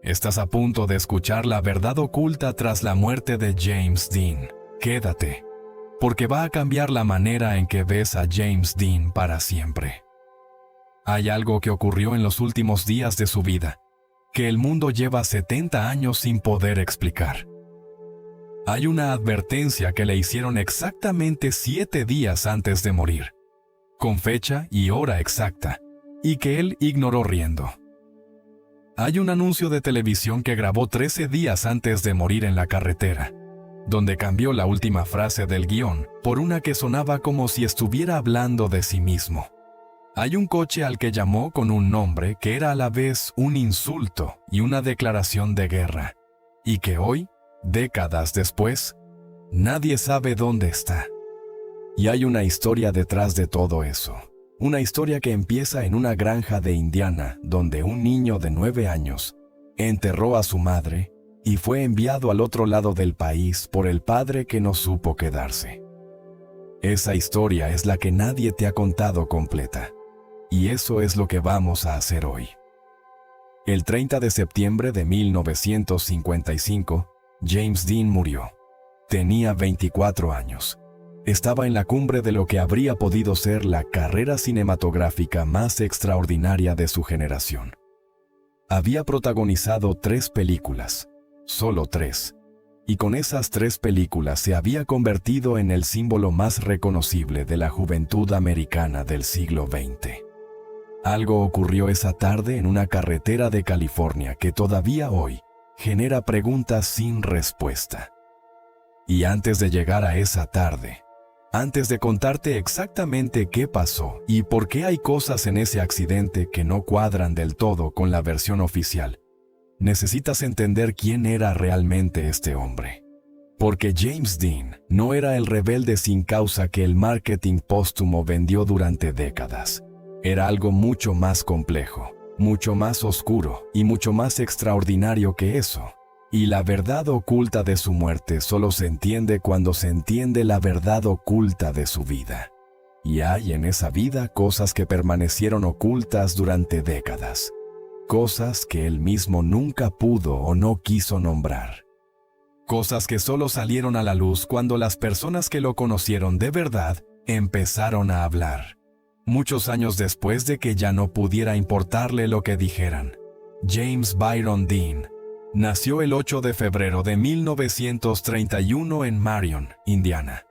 Estás a punto de escuchar la verdad oculta tras la muerte de James Dean. Quédate, porque va a cambiar la manera en que ves a James Dean para siempre. Hay algo que ocurrió en los últimos días de su vida, que el mundo lleva 70 años sin poder explicar. Hay una advertencia que le hicieron exactamente 7 días antes de morir, con fecha y hora exacta, y que él ignoró riendo. Hay un anuncio de televisión que grabó 13 días antes de morir en la carretera, donde cambió la última frase del guión por una que sonaba como si estuviera hablando de sí mismo. Hay un coche al que llamó con un nombre que era a la vez un insulto y una declaración de guerra, y que hoy, décadas después, nadie sabe dónde está. Y hay una historia detrás de todo eso. Una historia que empieza en una granja de Indiana, donde un niño de 9 años enterró a su madre y fue enviado al otro lado del país por el padre que no supo quedarse. Esa historia es la que nadie te ha contado completa. Y eso es lo que vamos a hacer hoy. El 30 de septiembre de 1955, James Dean murió. Tenía 24 años. Estaba en la cumbre de lo que habría podido ser la carrera cinematográfica más extraordinaria de su generación. Había protagonizado 3 películas, solo 3, y con esas 3 películas se había convertido en el símbolo más reconocible de la juventud americana del siglo XX. Algo ocurrió esa tarde en una carretera de California que todavía hoy genera preguntas sin respuesta. Y antes de llegar a esa tarde, antes de contarte exactamente qué pasó y por qué hay cosas en ese accidente que no cuadran del todo con la versión oficial, necesitas entender quién era realmente este hombre. Porque James Dean no era el rebelde sin causa que el marketing póstumo vendió durante décadas. Era algo mucho más complejo, mucho más oscuro y mucho más extraordinario que eso. Y la verdad oculta de su muerte solo se entiende cuando se entiende la verdad oculta de su vida. Y hay en esa vida cosas que permanecieron ocultas durante décadas. Cosas que él mismo nunca pudo o no quiso nombrar. Cosas que solo salieron a la luz cuando las personas que lo conocieron de verdad empezaron a hablar. Muchos años después de que ya no pudiera importarle lo que dijeran. James Byron Dean nació el 8 de febrero de 1931 en Marion, Indiana.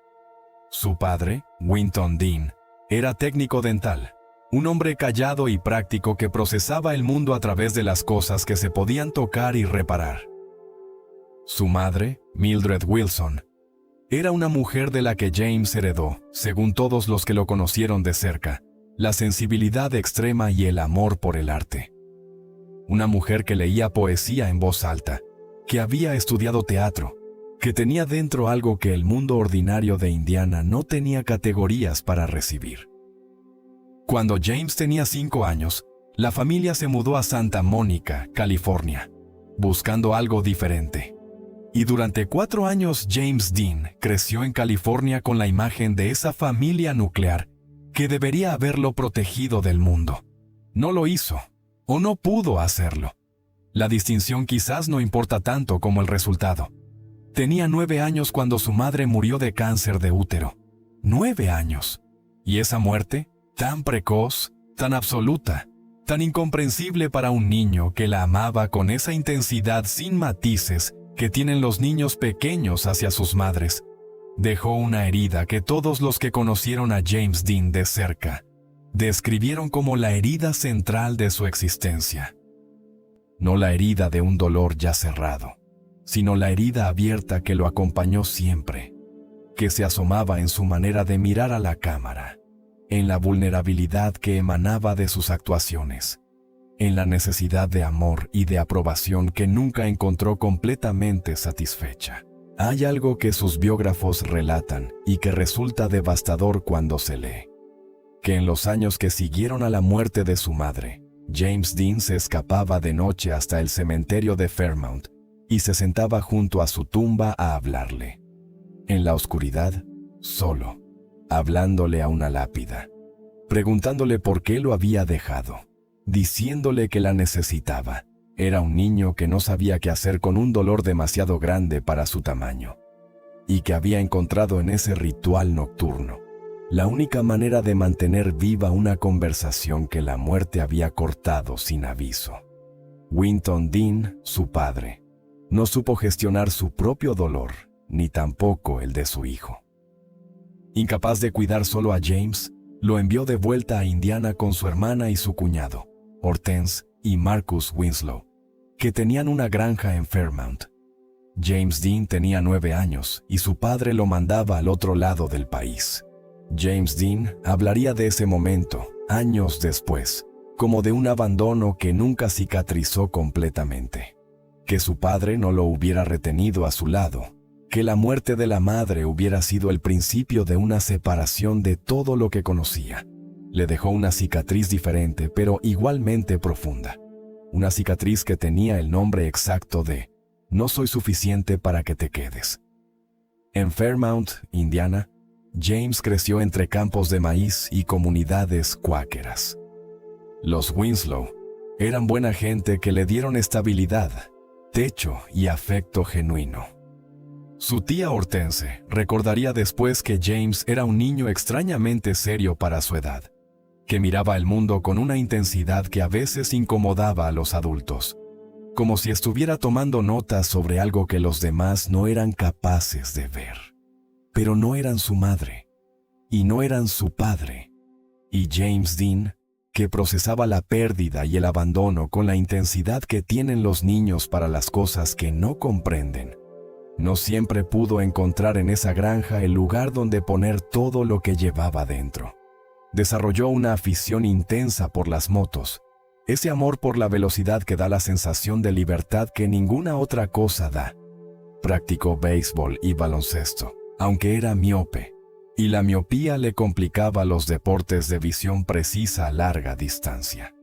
Su padre, Winton Dean, era técnico dental, un hombre callado y práctico que procesaba el mundo a través de las cosas que se podían tocar y reparar. Su madre, Mildred Wilson, era una mujer de la que James heredó, según todos los que lo conocieron de cerca, la sensibilidad extrema y el amor por el arte. Una mujer que leía poesía en voz alta, que había estudiado teatro, que tenía dentro algo que el mundo ordinario de Indiana no tenía categorías para recibir. Cuando James tenía 5 años, la familia se mudó a Santa Mónica, California, buscando algo diferente. Y durante 4 años James Dean creció en California con la imagen de esa familia nuclear que debería haberlo protegido del mundo. No lo hizo. O no pudo hacerlo. La distinción quizás no importa tanto como el resultado. Tenía 9 años cuando su madre murió de cáncer de útero. 9 años. Y esa muerte, tan precoz, tan absoluta, tan incomprensible para un niño que la amaba con esa intensidad sin matices que tienen los niños pequeños hacia sus madres, dejó una herida que todos los que conocieron a James Dean de cerca describieron como la herida central de su existencia. No la herida de un dolor ya cerrado, sino la herida abierta que lo acompañó siempre, que se asomaba en su manera de mirar a la cámara, en la vulnerabilidad que emanaba de sus actuaciones, en la necesidad de amor y de aprobación que nunca encontró completamente satisfecha. Hay algo que sus biógrafos relatan y que resulta devastador cuando se lee. Que en los años que siguieron a la muerte de su madre, James Dean se escapaba de noche hasta el cementerio de Fairmount y se sentaba junto a su tumba a hablarle. En la oscuridad, solo, hablándole a una lápida, preguntándole por qué lo había dejado, diciéndole que la necesitaba, Era un niño que no sabía qué hacer con un dolor demasiado grande para su tamaño, y que había encontrado en ese ritual nocturno la única manera de mantener viva una conversación que la muerte había cortado sin aviso. Winton Dean, su padre, no supo gestionar su propio dolor, ni tampoco el de su hijo. Incapaz de cuidar solo a James, lo envió de vuelta a Indiana con su hermana y su cuñado, Hortense y Marcus Winslow, que tenían una granja en Fairmount. James Dean tenía 9 años y su padre lo mandaba al otro lado del país. James Dean hablaría de ese momento, años después, como de un abandono que nunca cicatrizó completamente. Que su padre no lo hubiera retenido a su lado, que la muerte de la madre hubiera sido el principio de una separación de todo lo que conocía. Le dejó una cicatriz diferente, pero igualmente profunda. Una cicatriz que tenía el nombre exacto de "No soy suficiente para que te quedes". En Fairmount, Indiana, James creció entre campos de maíz y comunidades cuáqueras. Los Winslow eran buena gente que le dieron estabilidad, techo y afecto genuino. Su tía Hortense recordaría después que James era un niño extrañamente serio para su edad, que miraba el mundo con una intensidad que a veces incomodaba a los adultos, como si estuviera tomando notas sobre algo que los demás no eran capaces de ver. Pero no eran su madre, y no eran su padre. Y James Dean, que procesaba la pérdida y el abandono con la intensidad que tienen los niños para las cosas que no comprenden, no siempre pudo encontrar en esa granja el lugar donde poner todo lo que llevaba dentro. Desarrolló una afición intensa por las motos, ese amor por la velocidad que da la sensación de libertad que ninguna otra cosa da. Practicó béisbol y baloncesto, aunque era miope, y la miopía le complicaba los deportes de visión precisa a larga distancia.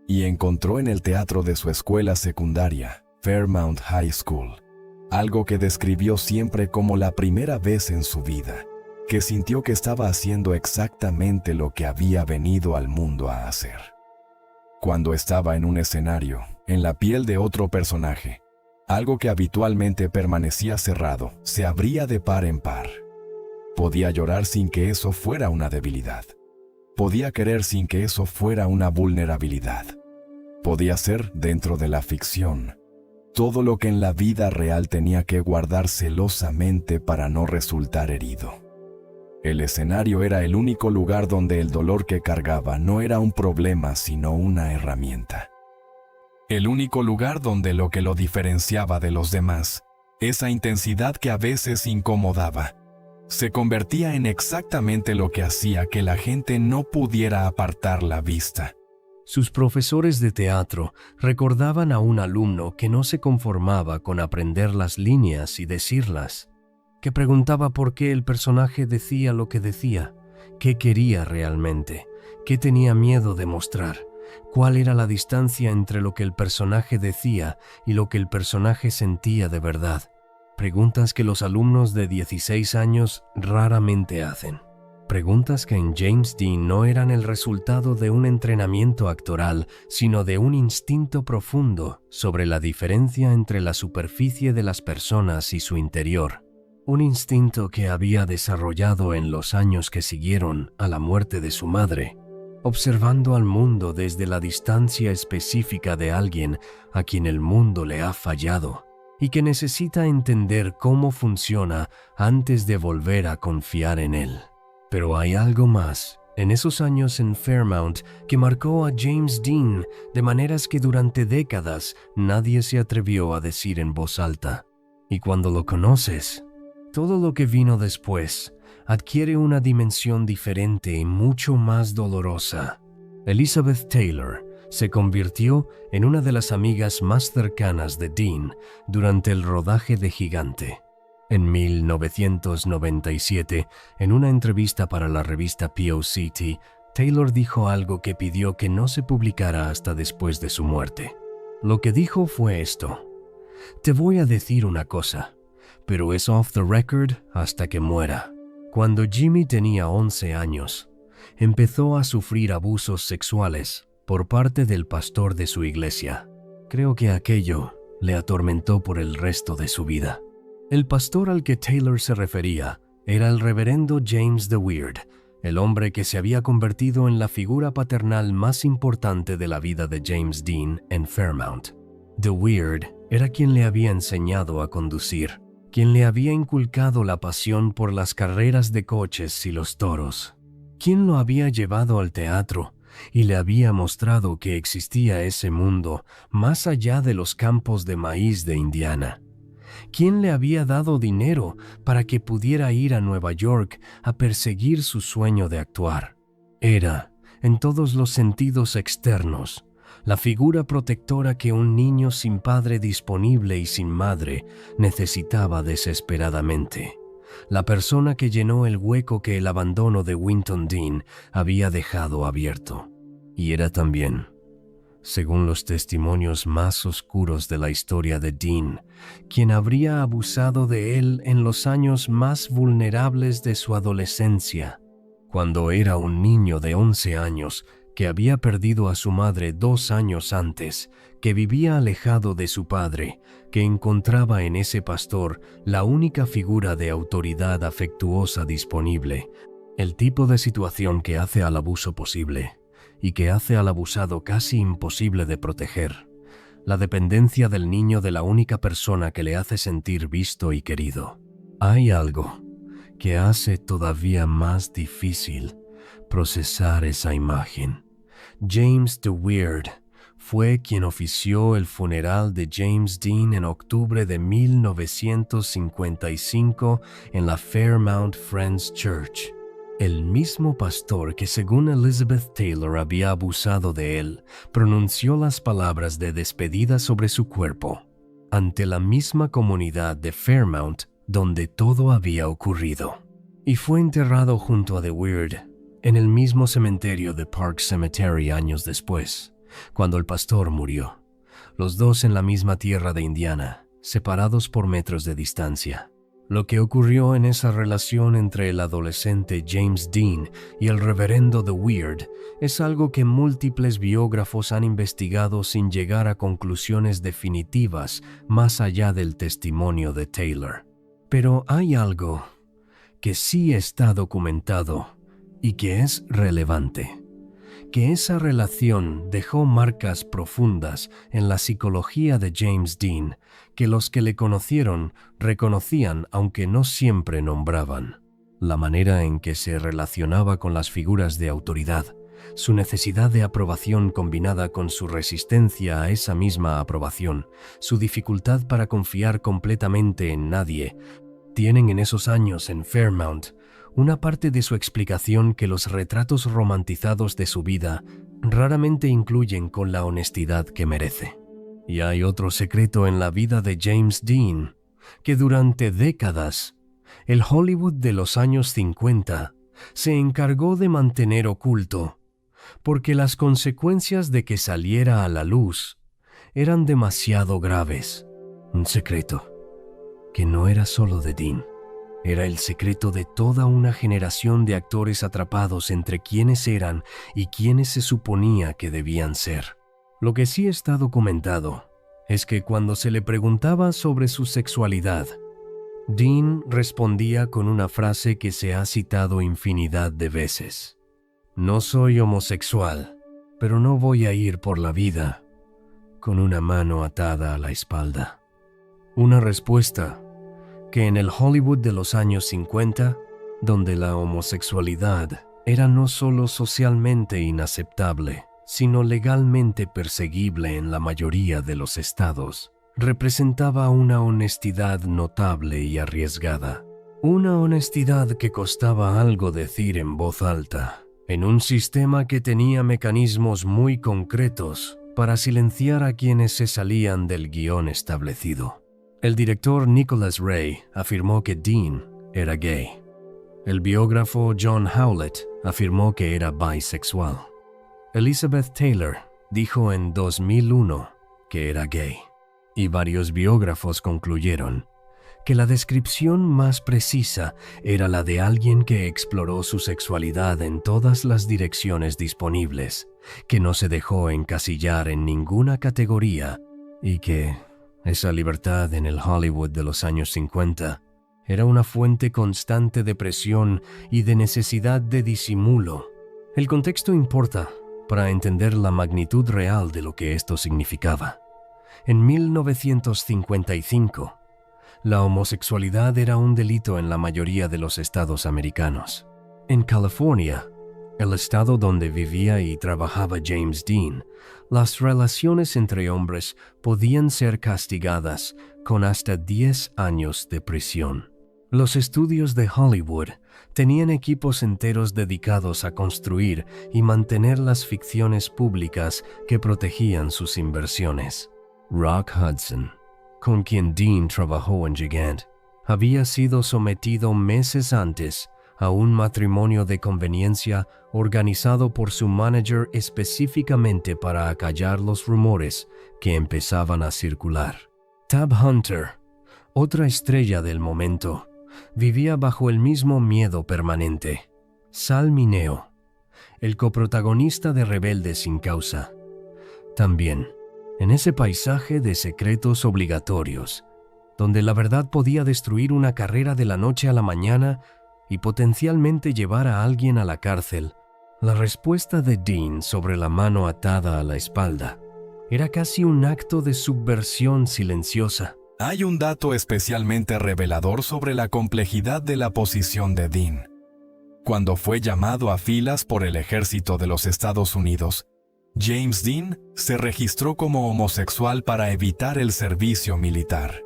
Y encontró en el teatro de su escuela secundaria, Fairmount High School, algo que describió siempre como la primera vez en su vida, que sintió que estaba haciendo exactamente lo que había venido al mundo a hacer. Cuando estaba en un escenario, en la piel de otro personaje, algo que habitualmente permanecía cerrado se abría de par en par. Podía llorar sin que eso fuera una debilidad. Podía querer sin que eso fuera una vulnerabilidad. Podía ser, dentro de la ficción, todo lo que en la vida real tenía que guardar celosamente para no resultar herido. El escenario era el único lugar donde el dolor que cargaba no era un problema sino una herramienta. El único lugar donde lo que lo diferenciaba de los demás, esa intensidad que a veces incomodaba, se convertía en exactamente lo que hacía que la gente no pudiera apartar la vista. Sus profesores de teatro recordaban a un alumno que no se conformaba con aprender las líneas y decirlas, que preguntaba por qué el personaje decía lo que decía, qué quería realmente, qué tenía miedo de mostrar, cuál era la distancia entre lo que el personaje decía y lo que el personaje sentía de verdad. Preguntas que los alumnos de 16 años raramente hacen. Preguntas que en James Dean no eran el resultado de un entrenamiento actoral, sino de un instinto profundo sobre la diferencia entre la superficie de las personas y su interior. Un instinto que había desarrollado en los años que siguieron a la muerte de su madre, observando al mundo desde la distancia específica de alguien a quien el mundo le ha fallado y que necesita entender cómo funciona antes de volver a confiar en él. Pero hay algo más en esos años en Fairmount que marcó a James Dean de maneras que durante décadas nadie se atrevió a decir en voz alta. Y cuando lo conoces, todo lo que vino después adquiere una dimensión diferente y mucho más dolorosa. Elizabeth Taylor se convirtió en una de las amigas más cercanas de Dean durante el rodaje de Gigante. En 1997, en una entrevista para la revista POCT, Taylor dijo algo que pidió que no se publicara hasta después de su muerte. Lo que dijo fue esto: "Te voy a decir una cosa, pero es off the record hasta que muera". Cuando Jimmy tenía 11 años, empezó a sufrir abusos sexuales por parte del pastor de su iglesia, Creo que aquello le atormentó por el resto de su vida. El pastor al que Taylor se refería era el reverendo James the Weird, el hombre que se había convertido en la figura paternal más importante de la vida de James Dean en Fairmount. The Weird era quien le había enseñado a conducir, quien le había inculcado la pasión por las carreras de coches y los toros, quien lo había llevado al teatro y le había mostrado que existía ese mundo más allá de los campos de maíz de Indiana. ¿Quién le había dado dinero para que pudiera ir a Nueva York a perseguir su sueño de actuar? Era, en todos los sentidos externos, la figura protectora que un niño sin padre disponible y sin madre necesitaba desesperadamente. La persona que llenó el hueco que el abandono de Winton Dean había dejado abierto. Y era también, según los testimonios más oscuros de la historia de Dean, quien habría abusado de él en los años más vulnerables de su adolescencia, cuando era un niño de 11 años que había perdido a su madre 2 años antes, que vivía alejado de su padre, que encontraba en ese pastor la única figura de autoridad afectuosa disponible, el tipo de situación que hace al abuso posible y que hace al abusado casi imposible de proteger, la dependencia del niño de la única persona que le hace sentir visto y querido. Hay algo que hace todavía más difícil procesar esa imagen. James the Weird fue quien ofició el funeral de James Dean en octubre de 1955 en la Fairmount Friends Church. El mismo pastor que, según Elizabeth Taylor, había abusado de él, pronunció las palabras de despedida sobre su cuerpo, ante la misma comunidad de Fairmount donde todo había ocurrido. Y fue enterrado junto a The Weird en el mismo cementerio de Park Cemetery años después, cuando el pastor murió, los dos en la misma tierra de Indiana, separados por metros de distancia. Lo que ocurrió en esa relación entre el adolescente James Dean y el reverendo The Weird es algo que múltiples biógrafos han investigado sin llegar a conclusiones definitivas más allá del testimonio de Taylor. Pero hay algo que sí está documentado y que es relevante, que esa relación dejó marcas profundas en la psicología de James Dean que los que le conocieron reconocían aunque no siempre nombraban. La manera en que se relacionaba con las figuras de autoridad, su necesidad de aprobación combinada con su resistencia a esa misma aprobación, su dificultad para confiar completamente en nadie, tienen en esos años en Fairmount una parte de su explicación que los retratos romantizados de su vida raramente incluyen con la honestidad que merece. Y hay otro secreto en la vida de James Dean, que durante décadas, el Hollywood de los años 50 se encargó de mantener oculto, porque las consecuencias de que saliera a la luz eran demasiado graves. Un secreto que no era solo de Dean. Era el secreto de toda una generación de actores atrapados entre quienes eran y quienes se suponía que debían ser. Lo que sí está documentado es que cuando se le preguntaba sobre su sexualidad, Dean respondía con una frase que se ha citado infinidad de veces. No soy homosexual, pero no voy a ir por la vida con una mano atada a la espalda. Una respuesta que en el Hollywood de los años 50, donde la homosexualidad era no solo socialmente inaceptable, sino legalmente perseguible en la mayoría de los estados, representaba una honestidad notable y arriesgada. Una honestidad que costaba algo decir en voz alta, en un sistema que tenía mecanismos muy concretos para silenciar a quienes se salían del guión establecido. El director Nicholas Ray afirmó que Dean era gay. El biógrafo John Howlett afirmó que era bisexual. Elizabeth Taylor dijo en 2001 que era gay. Y varios biógrafos concluyeron que la descripción más precisa era la de alguien que exploró su sexualidad en todas las direcciones disponibles, que no se dejó encasillar en ninguna categoría y que esa libertad en el Hollywood de los años 50 era una fuente constante de presión y de necesidad de disimulo. El contexto importa para entender la magnitud real de lo que esto significaba. En 1955, la homosexualidad era un delito en la mayoría de los estados americanos. En California, el estado donde vivía y trabajaba James Dean, las relaciones entre hombres podían ser castigadas con hasta 10 años de prisión. Los estudios de Hollywood tenían equipos enteros dedicados a construir y mantener las ficciones públicas que protegían sus inversiones. Rock Hudson, con quien Dean trabajó en Gigant, había sido sometido meses antes a un matrimonio de conveniencia organizado por su manager específicamente para acallar los rumores que empezaban a circular. Tab Hunter, otra estrella del momento, vivía bajo el mismo miedo permanente. Sal Mineo, el coprotagonista de Rebelde sin causa, también, en ese paisaje de secretos obligatorios, donde la verdad podía destruir una carrera de la noche a la mañana y potencialmente llevar a alguien a la cárcel, la respuesta de Dean sobre la mano atada a la espalda era casi un acto de subversión silenciosa. Hay un dato especialmente revelador sobre la complejidad de la posición de Dean. Cuando fue llamado a filas por el ejército de los Estados Unidos, James Dean se registró como homosexual para evitar el servicio militar.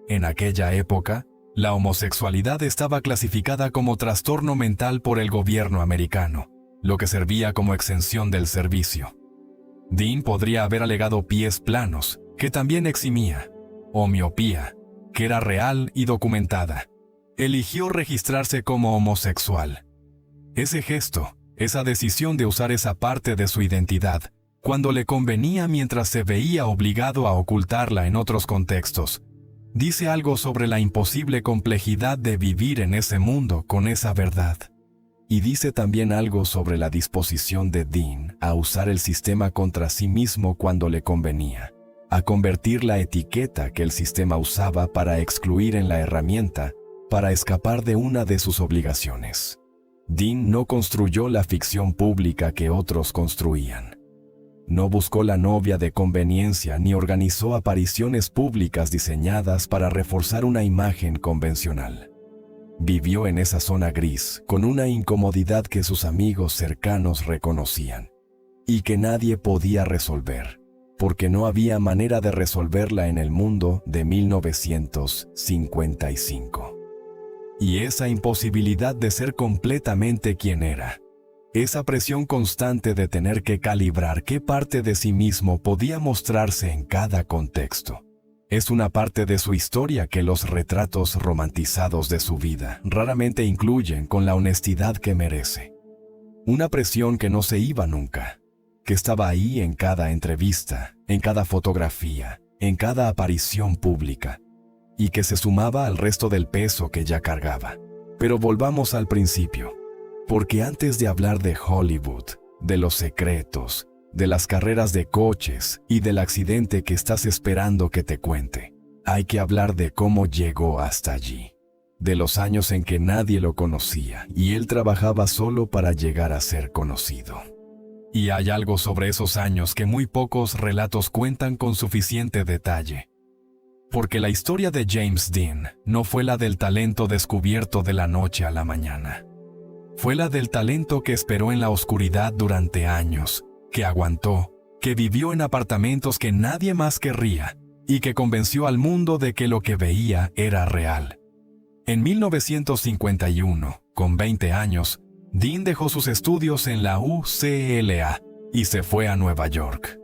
En aquella época, la homosexualidad estaba clasificada como trastorno mental por el gobierno americano, lo que servía como exención del servicio. Dean podría haber alegado pies planos, que también eximía, o miopía, que era real y documentada. Eligió registrarse como homosexual. Ese gesto, esa decisión de usar esa parte de su identidad, cuando le convenía mientras se veía obligado a ocultarla en otros contextos, dice algo sobre la imposible complejidad de vivir en ese mundo con esa verdad. Y dice también algo sobre la disposición de Dean a usar el sistema contra sí mismo cuando le convenía, a convertir la etiqueta que el sistema usaba para excluir en la herramienta para escapar de una de sus obligaciones. Dean no construyó la ficción pública que otros construían. No buscó la novia de conveniencia ni organizó apariciones públicas diseñadas para reforzar una imagen convencional. Vivió en esa zona gris, con una incomodidad que sus amigos cercanos reconocían, y que nadie podía resolver, porque no había manera de resolverla en el mundo de 1955. Y esa imposibilidad de ser completamente quien era, esa presión constante de tener que calibrar qué parte de sí mismo podía mostrarse en cada contexto, es una parte de su historia que los retratos romantizados de su vida raramente incluyen con la honestidad que merece. Una presión que no se iba nunca, que estaba ahí en cada entrevista, en cada fotografía, en cada aparición pública, y que se sumaba al resto del peso que ya cargaba. Pero volvamos al principio, porque antes de hablar de Hollywood, de los secretos, de las carreras de coches y del accidente que estás esperando que te cuente, hay que hablar de cómo llegó hasta allí, de los años en que nadie lo conocía y él trabajaba solo para llegar a ser conocido. Y hay algo sobre esos años que muy pocos relatos cuentan con suficiente detalle. Porque la historia de James Dean no fue la del talento descubierto de la noche a la mañana. Fue la del talento que esperó en la oscuridad durante años, que aguantó, que vivió en apartamentos que nadie más querría y que convenció al mundo de que lo que veía era real. En 1951, con 20 años, Dean dejó sus estudios en la UCLA y se fue a Nueva York.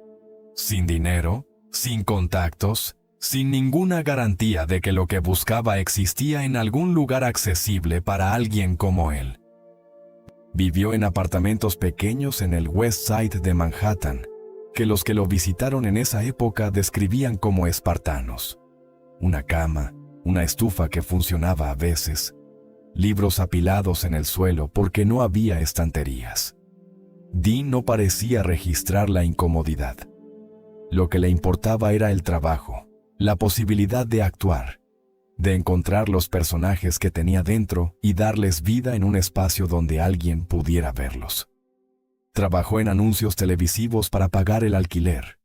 Sin dinero, sin contactos, sin ninguna garantía de que lo que buscaba existía en algún lugar accesible para alguien como él. Vivió en apartamentos pequeños en el West Side de Manhattan, que los que lo visitaron en esa época describían como espartanos. Una cama, una estufa que funcionaba a veces, libros apilados en el suelo porque no había estanterías. Dean no parecía registrar la incomodidad. Lo que le importaba era el trabajo, la posibilidad de actuar, de encontrar los personajes que tenía dentro y darles vida en un espacio donde alguien pudiera verlos. Trabajó en anuncios televisivos para pagar el alquiler.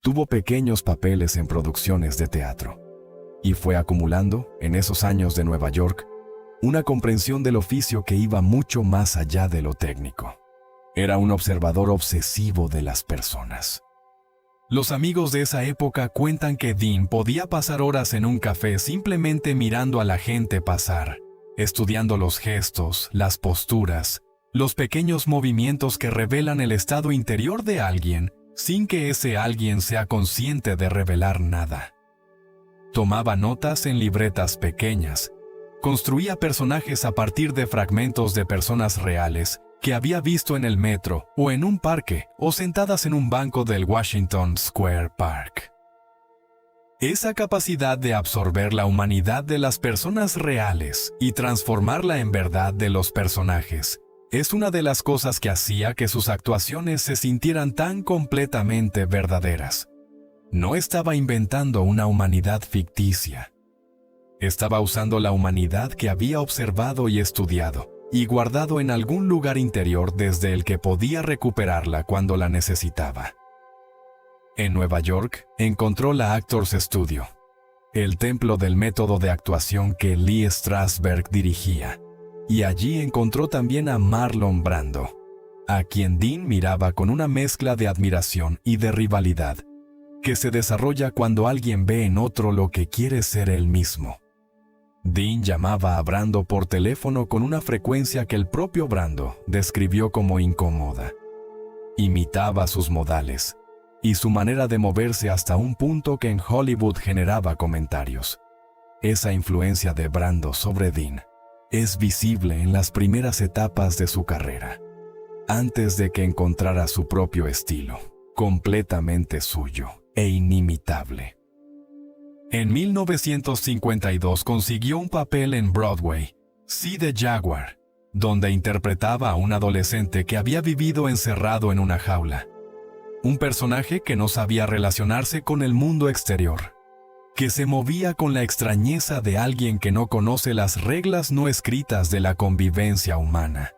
Tuvo pequeños papeles en producciones de teatro. Y fue acumulando, en esos años de Nueva York, una comprensión del oficio que iba mucho más allá de lo técnico. Era un observador obsesivo de las personas. Los amigos de esa época cuentan que Dean podía pasar horas en un café simplemente mirando a la gente pasar, estudiando los gestos, las posturas, los pequeños movimientos que revelan el estado interior de alguien sin que ese alguien sea consciente de revelar nada. Tomaba notas en libretas pequeñas, construía personajes a partir de fragmentos de personas reales que había visto en el metro o en un parque o sentadas en un banco del Washington Square Park. Esa capacidad de absorber la humanidad de las personas reales y transformarla en verdad de los personajes es una de las cosas que hacía que sus actuaciones se sintieran tan completamente verdaderas. No estaba inventando una humanidad ficticia. Estaba usando la humanidad que había observado y estudiado y guardado en algún lugar interior desde el que podía recuperarla cuando la necesitaba. En Nueva York, encontró la Actors Studio, el templo del método de actuación que Lee Strasberg dirigía, y allí encontró también a Marlon Brando, a quien Dean miraba con una mezcla de admiración y de rivalidad, que se desarrolla cuando alguien ve en otro lo que quiere ser él mismo. Dean llamaba a Brando por teléfono con una frecuencia que el propio Brando describió como incómoda. Imitaba sus modales y su manera de moverse hasta un punto que en Hollywood generaba comentarios. Esa influencia de Brando sobre Dean es visible en las primeras etapas de su carrera, antes de que encontrara su propio estilo, completamente suyo e inimitable. En 1952 consiguió un papel en Broadway, See the Jaguar, donde interpretaba a un adolescente que había vivido encerrado en una jaula. Un personaje que no sabía relacionarse con el mundo exterior, que se movía con la extrañeza de alguien que no conoce las reglas no escritas de la convivencia humana.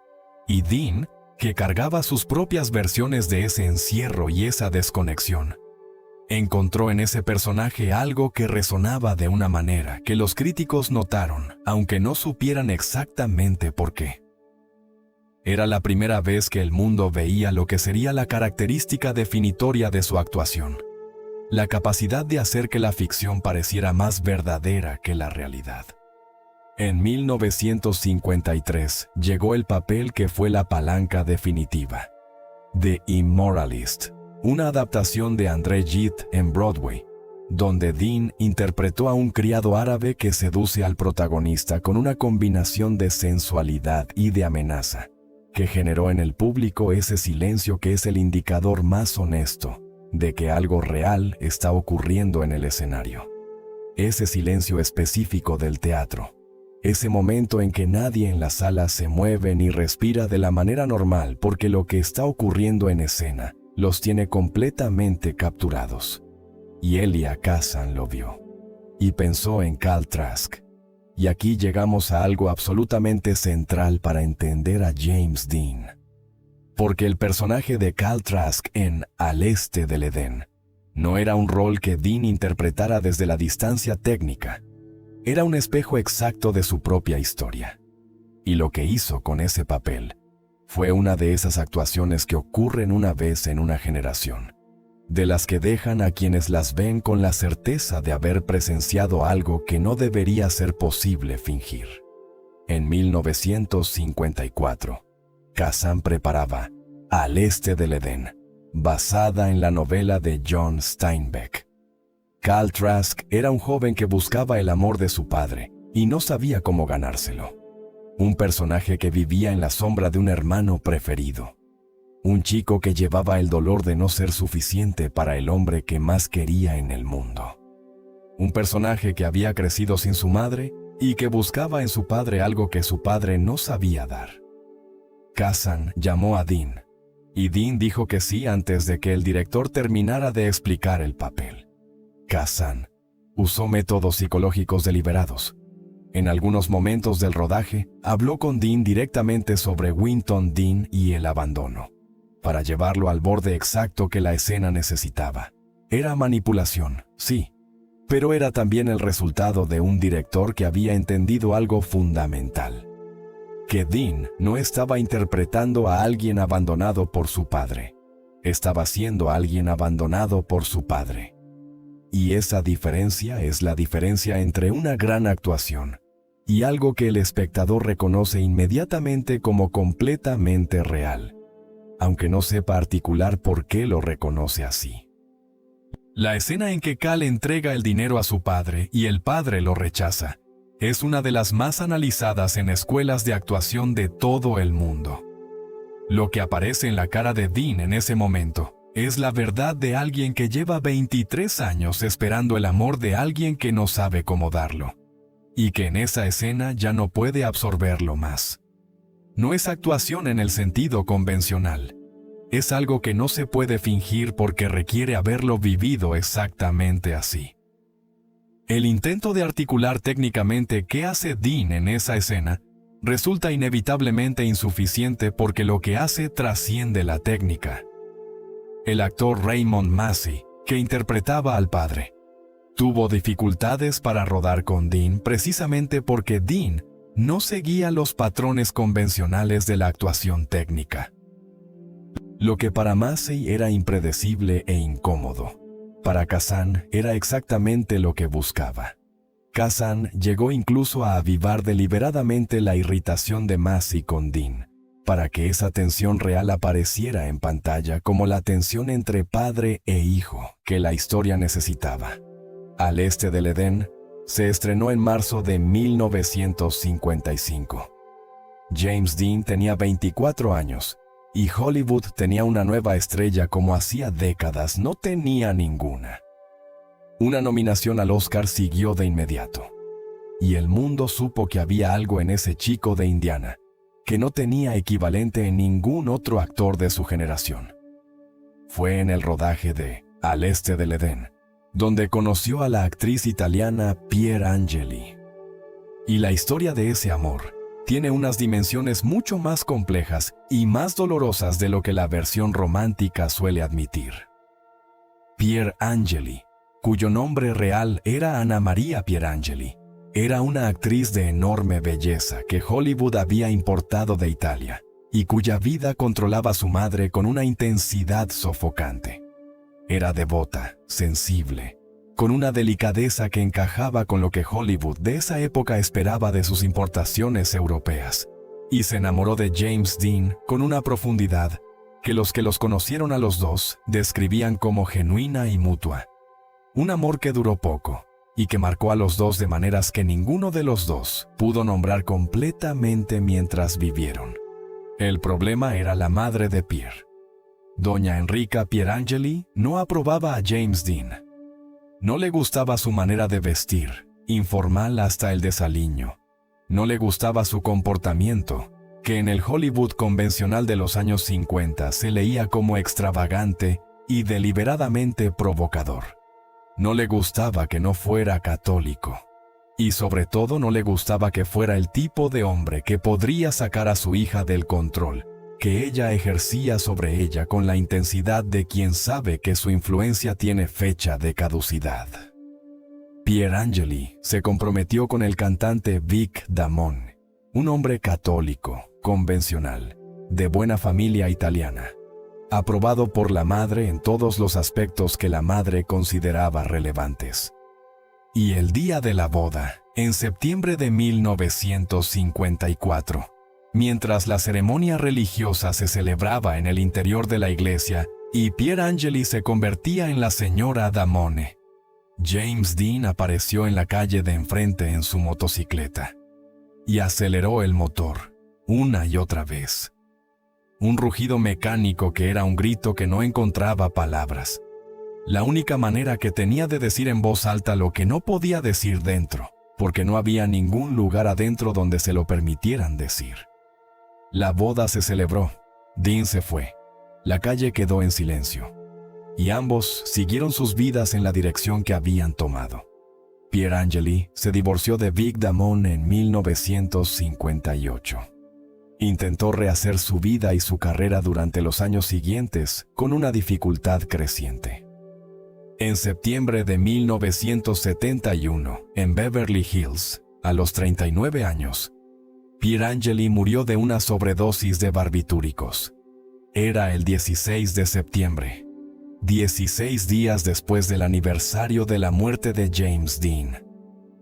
Y Dean, que cargaba sus propias versiones de ese encierro y esa desconexión. Encontró en ese personaje algo que resonaba de una manera que los críticos notaron, aunque no supieran exactamente por qué. Era la primera vez que el mundo veía lo que sería la característica definitoria de su actuación: la capacidad de hacer que la ficción pareciera más verdadera que la realidad. En 1953 llegó el papel que fue la palanca definitiva: The Immoralist, una adaptación de André Gide en Broadway, donde Dean interpretó a un criado árabe que seduce al protagonista con una combinación de sensualidad y de amenaza, que generó en el público ese silencio que es el indicador más honesto de que algo real está ocurriendo en el escenario. Ese silencio específico del teatro, ese momento en que nadie en la sala se mueve ni respira de la manera normal porque lo que está ocurriendo en escena los tiene completamente capturados. Y Elia Kazan lo vio. Y pensó en Cal Trask. Y aquí llegamos a algo absolutamente central para entender a James Dean. Porque el personaje de Cal Trask en Al Este del Edén no era un rol que Dean interpretara desde la distancia técnica. Era un espejo exacto de su propia historia. Y lo que hizo con ese papel fue una de esas actuaciones que ocurren una vez en una generación, de las que dejan a quienes las ven con la certeza de haber presenciado algo que no debería ser posible fingir. En 1954, Kazan preparaba Al Este del Edén, basada en la novela de John Steinbeck. Cal Trask era un joven que buscaba el amor de su padre y no sabía cómo ganárselo. Un personaje que vivía en la sombra de un hermano preferido. Un chico que llevaba el dolor de no ser suficiente para el hombre que más quería en el mundo. Un personaje que había crecido sin su madre y que buscaba en su padre algo que su padre no sabía dar. Kazan llamó a Dean y Dean dijo que sí antes de que el director terminara de explicar el papel. Kazan usó métodos psicológicos deliberados. En algunos momentos del rodaje, habló con Dean directamente sobre Winton Dean y el abandono, para llevarlo al borde exacto que la escena necesitaba. Era manipulación, sí, pero era también el resultado de un director que había entendido algo fundamental: que Dean no estaba interpretando a alguien abandonado por su padre, estaba siendo alguien abandonado por su padre. Y esa diferencia es la diferencia entre una gran actuación y algo que el espectador reconoce inmediatamente como completamente real, aunque no sepa articular por qué lo reconoce así. La escena en que Cal entrega el dinero a su padre y el padre lo rechaza es una de las más analizadas en escuelas de actuación de todo el mundo. Lo que aparece en la cara de Dean en ese momento es la verdad de alguien que lleva 23 años esperando el amor de alguien que no sabe cómo darlo, y que en esa escena ya no puede absorberlo más. No es actuación en el sentido convencional. Es algo que no se puede fingir porque requiere haberlo vivido exactamente así. El intento de articular técnicamente qué hace Dean en esa escena resulta inevitablemente insuficiente porque lo que hace trasciende la técnica. El actor Raymond Massey, que interpretaba al padre, tuvo dificultades para rodar con Dean precisamente porque Dean no seguía los patrones convencionales de la actuación técnica. Lo que para Massey era impredecible e incómodo, para Kazan era exactamente lo que buscaba. Kazan llegó incluso a avivar deliberadamente la irritación de Massey con Dean, para que esa tensión real apareciera en pantalla como la tensión entre padre e hijo que la historia necesitaba. Al este del Edén se estrenó en marzo de 1955. James Dean tenía 24 años y Hollywood tenía una nueva estrella como hacía décadas no tenía ninguna. Una nominación al Oscar siguió de inmediato, y el mundo supo que había algo en ese chico de Indiana que no tenía equivalente en ningún otro actor de su generación. Fue en el rodaje de Al este del Edén, donde conoció a la actriz italiana Pier Angeli. Y la historia de ese amor tiene unas dimensiones mucho más complejas y más dolorosas de lo que la versión romántica suele admitir. Pier Angeli, cuyo nombre real era Anna Maria Pierangeli, era una actriz de enorme belleza que Hollywood había importado de Italia y cuya vida controlaba su madre con una intensidad sofocante. Era devota, sensible, con una delicadeza que encajaba con lo que Hollywood de esa época esperaba de sus importaciones europeas, y se enamoró de James Dean con una profundidad que los conocieron a los dos describían como genuina y mutua. Un amor que duró poco y que marcó a los dos de maneras que ninguno de los dos pudo nombrar completamente mientras vivieron. El problema era la madre de Pierre. Doña Enrica Pierangeli no aprobaba a James Dean. No le gustaba su manera de vestir, informal hasta el desaliño. No le gustaba su comportamiento, que en el Hollywood convencional de los años 50 se leía como extravagante y deliberadamente provocador. No le gustaba que no fuera católico. Y sobre todo no le gustaba que fuera el tipo de hombre que podría sacar a su hija del control que ella ejercía sobre ella con la intensidad de quien sabe que su influencia tiene fecha de caducidad. Pierangeli se comprometió con el cantante Vic Damone, un hombre católico, convencional, de buena familia italiana, aprobado por la madre en todos los aspectos que la madre consideraba relevantes. Y el día de la boda, en septiembre de 1954, mientras la ceremonia religiosa se celebraba en el interior de la iglesia y Pierangeli se convertía en la señora Damone, James Dean apareció en la calle de enfrente en su motocicleta y aceleró el motor una y otra vez. Un rugido mecánico que era un grito que no encontraba palabras. La única manera que tenía de decir en voz alta lo que no podía decir dentro, porque no había ningún lugar adentro donde se lo permitieran decir. La boda se celebró. Dean se fue. La calle quedó en silencio, y ambos siguieron sus vidas en la dirección que habían tomado. Pierangeli se divorció de Vic Damone en 1958. Intentó rehacer su vida y su carrera durante los años siguientes con una dificultad creciente. En septiembre de 1971, en Beverly Hills, a los 39 años, Pierangeli murió de una sobredosis de barbitúricos. Era el 16 de septiembre, 16 días después del aniversario de la muerte de James Dean.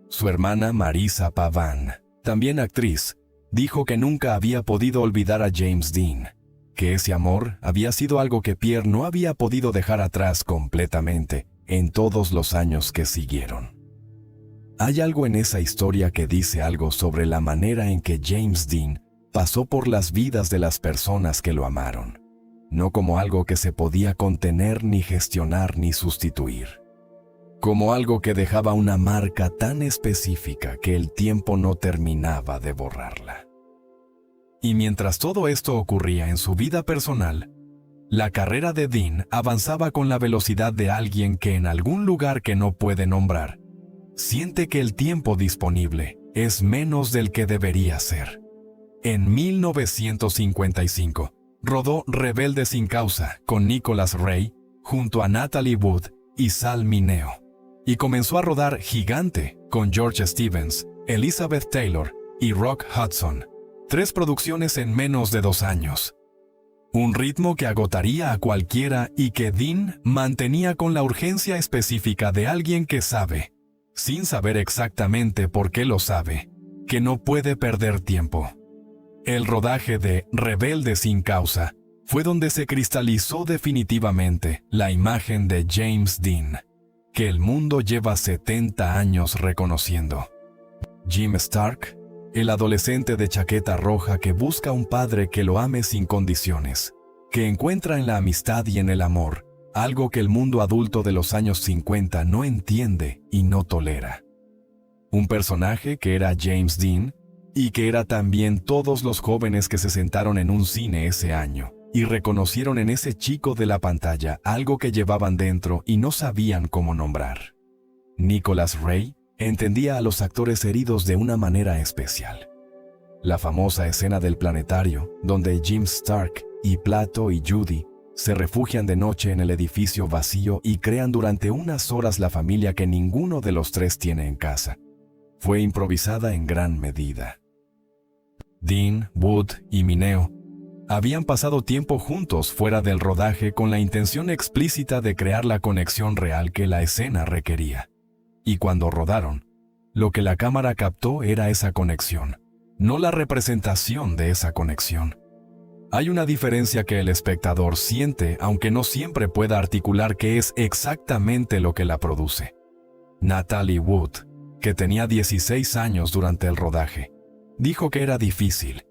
Su hermana Marisa Pavan, también actriz, dijo que nunca había podido olvidar a James Dean, que ese amor había sido algo que Pierre no había podido dejar atrás completamente en todos los años que siguieron. Hay algo en esa historia que dice algo sobre la manera en que James Dean pasó por las vidas de las personas que lo amaron, no como algo que se podía contener ni gestionar ni sustituir, como algo que dejaba una marca tan específica que el tiempo no terminaba de borrarla. Y mientras todo esto ocurría en su vida personal, la carrera de Dean avanzaba con la velocidad de alguien que en algún lugar que no puede nombrar, siente que el tiempo disponible es menos del que debería ser. En 1955, rodó Rebelde sin causa con Nicholas Ray, junto a Natalie Wood y Sal Mineo, y comenzó a rodar Gigante con George Stevens, Elizabeth Taylor y Rock Hudson, 3 producciones en menos de 2 años. Un ritmo que agotaría a cualquiera y que Dean mantenía con la urgencia específica de alguien que sabe, sin saber exactamente por qué lo sabe, que no puede perder tiempo. El rodaje de Rebelde sin causa fue donde se cristalizó definitivamente la imagen de James Dean, que el mundo lleva 70 años reconociendo. Jim Stark, el adolescente de chaqueta roja que busca un padre que lo ame sin condiciones, que encuentra en la amistad y en el amor algo que el mundo adulto de los años 50 no entiende y no tolera. Un personaje que era James Dean y que era también todos los jóvenes que se sentaron en un cine ese año y reconocieron en ese chico de la pantalla algo que llevaban dentro y no sabían cómo nombrar. Nicholas Ray entendía a los actores heridos de una manera especial. La famosa escena del planetario, donde Jim Stark y Plato y Judy se refugian de noche en el edificio vacío y crean durante unas horas la familia que ninguno de los 3 tiene en casa, fue improvisada en gran medida. Dean, Wood y Mineo habían pasado tiempo juntos fuera del rodaje con la intención explícita de crear la conexión real que la escena requería. Y cuando rodaron, lo que la cámara captó era esa conexión, no la representación de esa conexión. Hay una diferencia que el espectador siente, aunque no siempre pueda articular qué es exactamente lo que la produce. Natalie Wood, que tenía 16 años durante el rodaje, dijo que era difícil,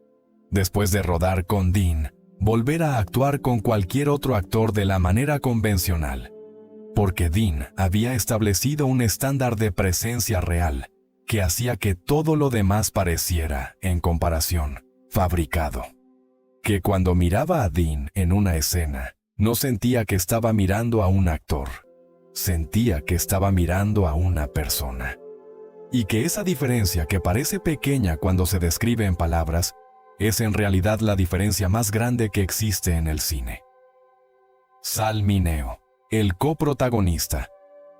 después de rodar con Dean, volver a actuar con cualquier otro actor de la manera convencional, porque Dean había establecido un estándar de presencia real que hacía que todo lo demás pareciera, en comparación, fabricado. Que cuando miraba a Dean en una escena, no sentía que estaba mirando a un actor, sentía que estaba mirando a una persona. Y que esa diferencia que parece pequeña cuando se describe en palabras, es en realidad la diferencia más grande que existe en el cine. Sal Mineo, el coprotagonista,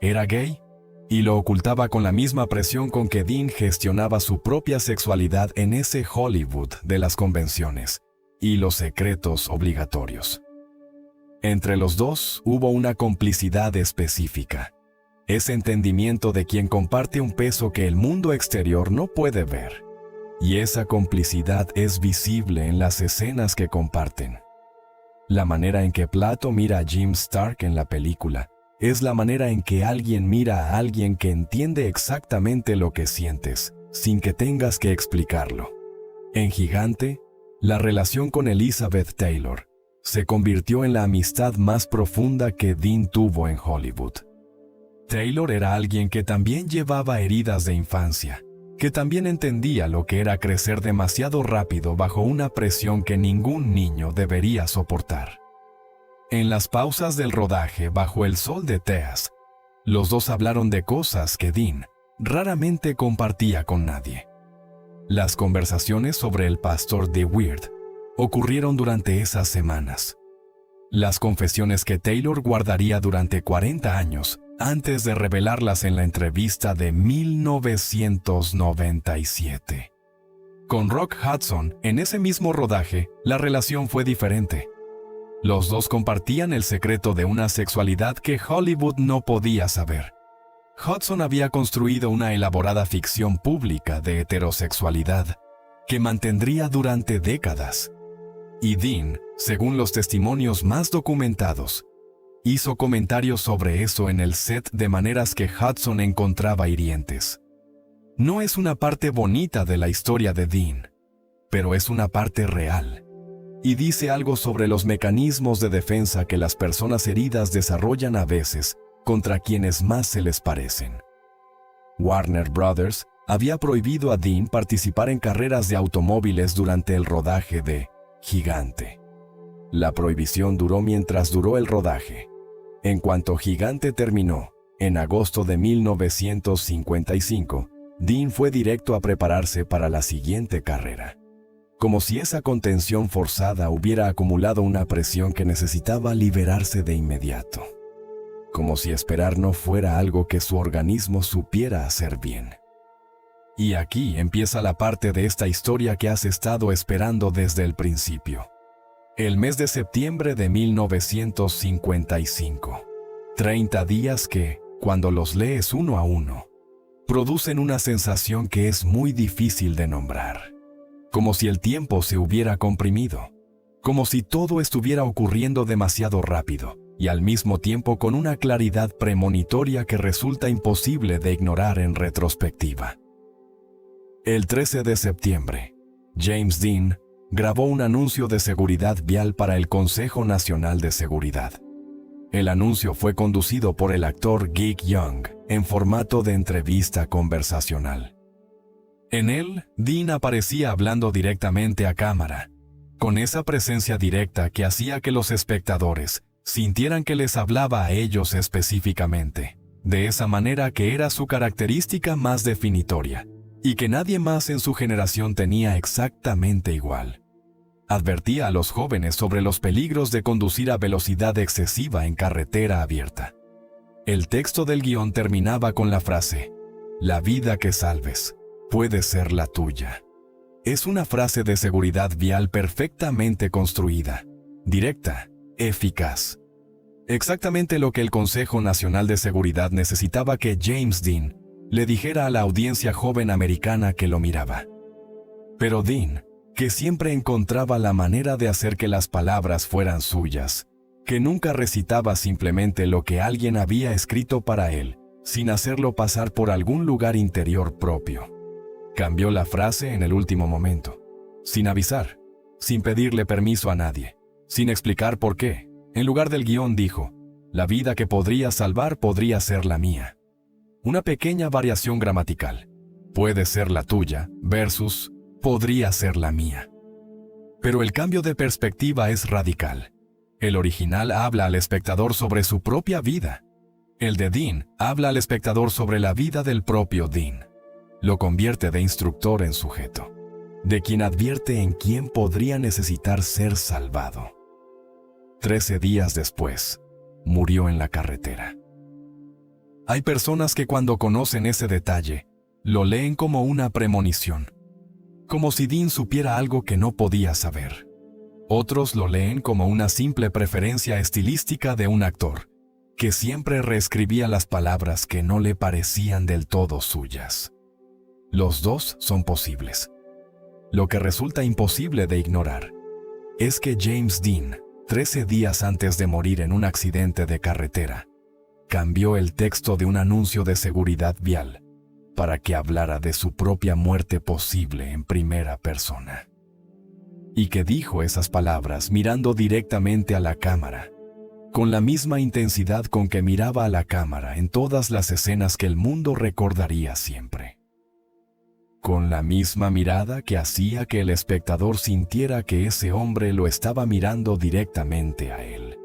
era gay y lo ocultaba con la misma presión con que Dean gestionaba su propia sexualidad en ese Hollywood de las convenciones y los secretos obligatorios. Entre los dos hubo una complicidad específica, ese entendimiento de quien comparte un peso que el mundo exterior no puede ver, y esa complicidad es visible en las escenas que comparten. La manera en que Plato mira a Jim Stark en la película es la manera en que alguien mira a alguien que entiende exactamente lo que sientes, sin que tengas que explicarlo. En Gigante, la relación con Elizabeth Taylor se convirtió en la amistad más profunda que Dean tuvo en Hollywood. Taylor era alguien que también llevaba heridas de infancia, que también entendía lo que era crecer demasiado rápido bajo una presión que ningún niño debería soportar. En las pausas del rodaje bajo el sol de Teas, los dos hablaron de cosas que Dean raramente compartía con nadie. Las conversaciones sobre el pastor de Weird ocurrieron durante esas semanas. Las confesiones que Taylor guardaría durante 40 años antes de revelarlas en la entrevista de 1997. Con Rock Hudson, en ese mismo rodaje, la relación fue diferente. Los dos compartían el secreto de una sexualidad que Hollywood no podía saber. Hudson había construido una elaborada ficción pública de heterosexualidad que mantendría durante décadas. Y Dean, según los testimonios más documentados, hizo comentarios sobre eso en el set de maneras que Hudson encontraba hirientes. No es una parte bonita de la historia de Dean, pero es una parte real. Y dice algo sobre los mecanismos de defensa que las personas heridas desarrollan a veces contra quienes más se les parecen. Warner Brothers había prohibido a Dean participar en carreras de automóviles durante el rodaje de Gigante. La prohibición duró mientras duró el rodaje. En cuanto Gigante terminó, en agosto de 1955, Dean fue directo a prepararse para la siguiente carrera. Como si esa contención forzada hubiera acumulado una presión que necesitaba liberarse de inmediato. Como si esperar no fuera algo que su organismo supiera hacer bien. Y aquí empieza la parte de esta historia que has estado esperando desde el principio. El mes de septiembre de 1955. 30 días que, cuando los lees uno a uno, producen una sensación que es muy difícil de nombrar. Como si el tiempo se hubiera comprimido. Como si todo estuviera ocurriendo demasiado rápido y al mismo tiempo con una claridad premonitoria que resulta imposible de ignorar en retrospectiva. El 13 de septiembre, James Dean grabó un anuncio de seguridad vial para el Consejo Nacional de Seguridad. El anuncio fue conducido por el actor Geek Young en formato de entrevista conversacional. En él, Dean aparecía hablando directamente a cámara, con esa presencia directa que hacía que los espectadores sintieran que les hablaba a ellos específicamente, de esa manera que era su característica más definitoria, y que nadie más en su generación tenía exactamente igual. Advertía a los jóvenes sobre los peligros de conducir a velocidad excesiva en carretera abierta. El texto del guión terminaba con la frase, «La vida que salves puede ser la tuya». Es una frase de seguridad vial perfectamente construida, directa, eficaz. Exactamente lo que el Consejo Nacional de Seguridad necesitaba que James Dean le dijera a la audiencia joven americana que lo miraba. Pero Dean, que siempre encontraba la manera de hacer que las palabras fueran suyas, que nunca recitaba simplemente lo que alguien había escrito para él, sin hacerlo pasar por algún lugar interior propio. Cambió la frase en el último momento, sin avisar, sin pedirle permiso a nadie, sin explicar por qué. En lugar del guión dijo, «La vida que podría salvar podría ser la mía». Una pequeña variación gramatical. Puede ser la tuya versus podría ser la mía. Pero el cambio de perspectiva es radical. El original habla al espectador sobre su propia vida. El de Dean habla al espectador sobre la vida del propio Dean. Lo convierte de instructor en sujeto, de quien advierte en quién podría necesitar ser salvado. 13 días después, murió en la carretera. Hay personas que cuando conocen ese detalle, lo leen como una premonición, como si Dean supiera algo que no podía saber. Otros lo leen como una simple preferencia estilística de un actor, que siempre reescribía las palabras que no le parecían del todo suyas. Los dos son posibles. Lo que resulta imposible de ignorar es que James Dean, 13 días antes de morir en un accidente de carretera, cambió el texto de un anuncio de seguridad vial para que hablara de su propia muerte posible en primera persona. Y que dijo esas palabras mirando directamente a la cámara, con la misma intensidad con que miraba a la cámara en todas las escenas que el mundo recordaría siempre. Con la misma mirada que hacía que el espectador sintiera que ese hombre lo estaba mirando directamente a él.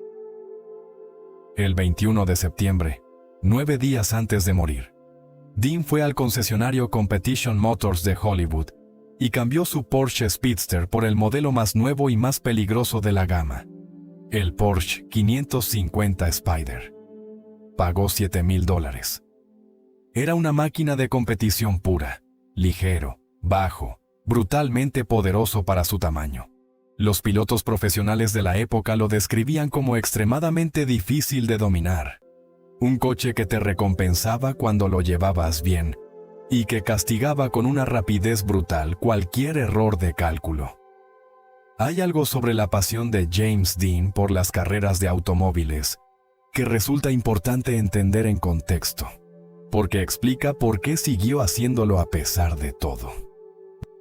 El 21 de septiembre, 9 días antes de morir, Dean fue al concesionario Competition Motors de Hollywood y cambió su Porsche Speedster por el modelo más nuevo y más peligroso de la gama, el Porsche 550 Spyder. Pagó $7,000. Era una máquina de competición pura, ligero, bajo, brutalmente poderoso para su tamaño. Los pilotos profesionales de la época lo describían como extremadamente difícil de dominar. Un coche que te recompensaba cuando lo llevabas bien y que castigaba con una rapidez brutal cualquier error de cálculo. Hay algo sobre la pasión de James Dean por las carreras de automóviles que resulta importante entender en contexto, porque explica por qué siguió haciéndolo a pesar de todo.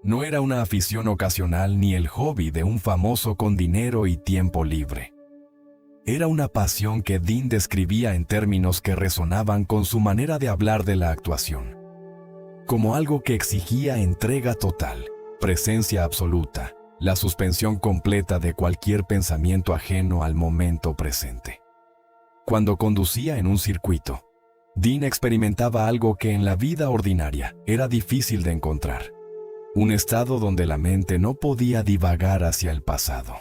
No era una afición ocasional ni el hobby de un famoso con dinero y tiempo libre. Era una pasión que Dean describía en términos que resonaban con su manera de hablar de la actuación, como algo que exigía entrega total, presencia absoluta, la suspensión completa de cualquier pensamiento ajeno al momento presente. Cuando conducía en un circuito, Dean experimentaba algo que en la vida ordinaria era difícil de encontrar. Un estado donde la mente no podía divagar hacia el pasado,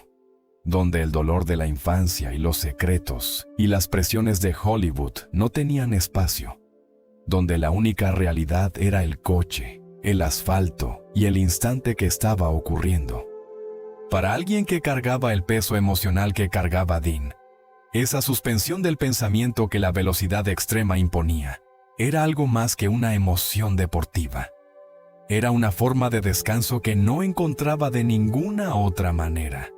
donde el dolor de la infancia y los secretos y las presiones de Hollywood no tenían espacio, donde la única realidad era el coche, el asfalto y el instante que estaba ocurriendo. Para alguien que cargaba el peso emocional que cargaba Dean, esa suspensión del pensamiento que la velocidad extrema imponía era algo más que una emoción deportiva. Era una forma de descanso que no encontraba de ninguna otra manera.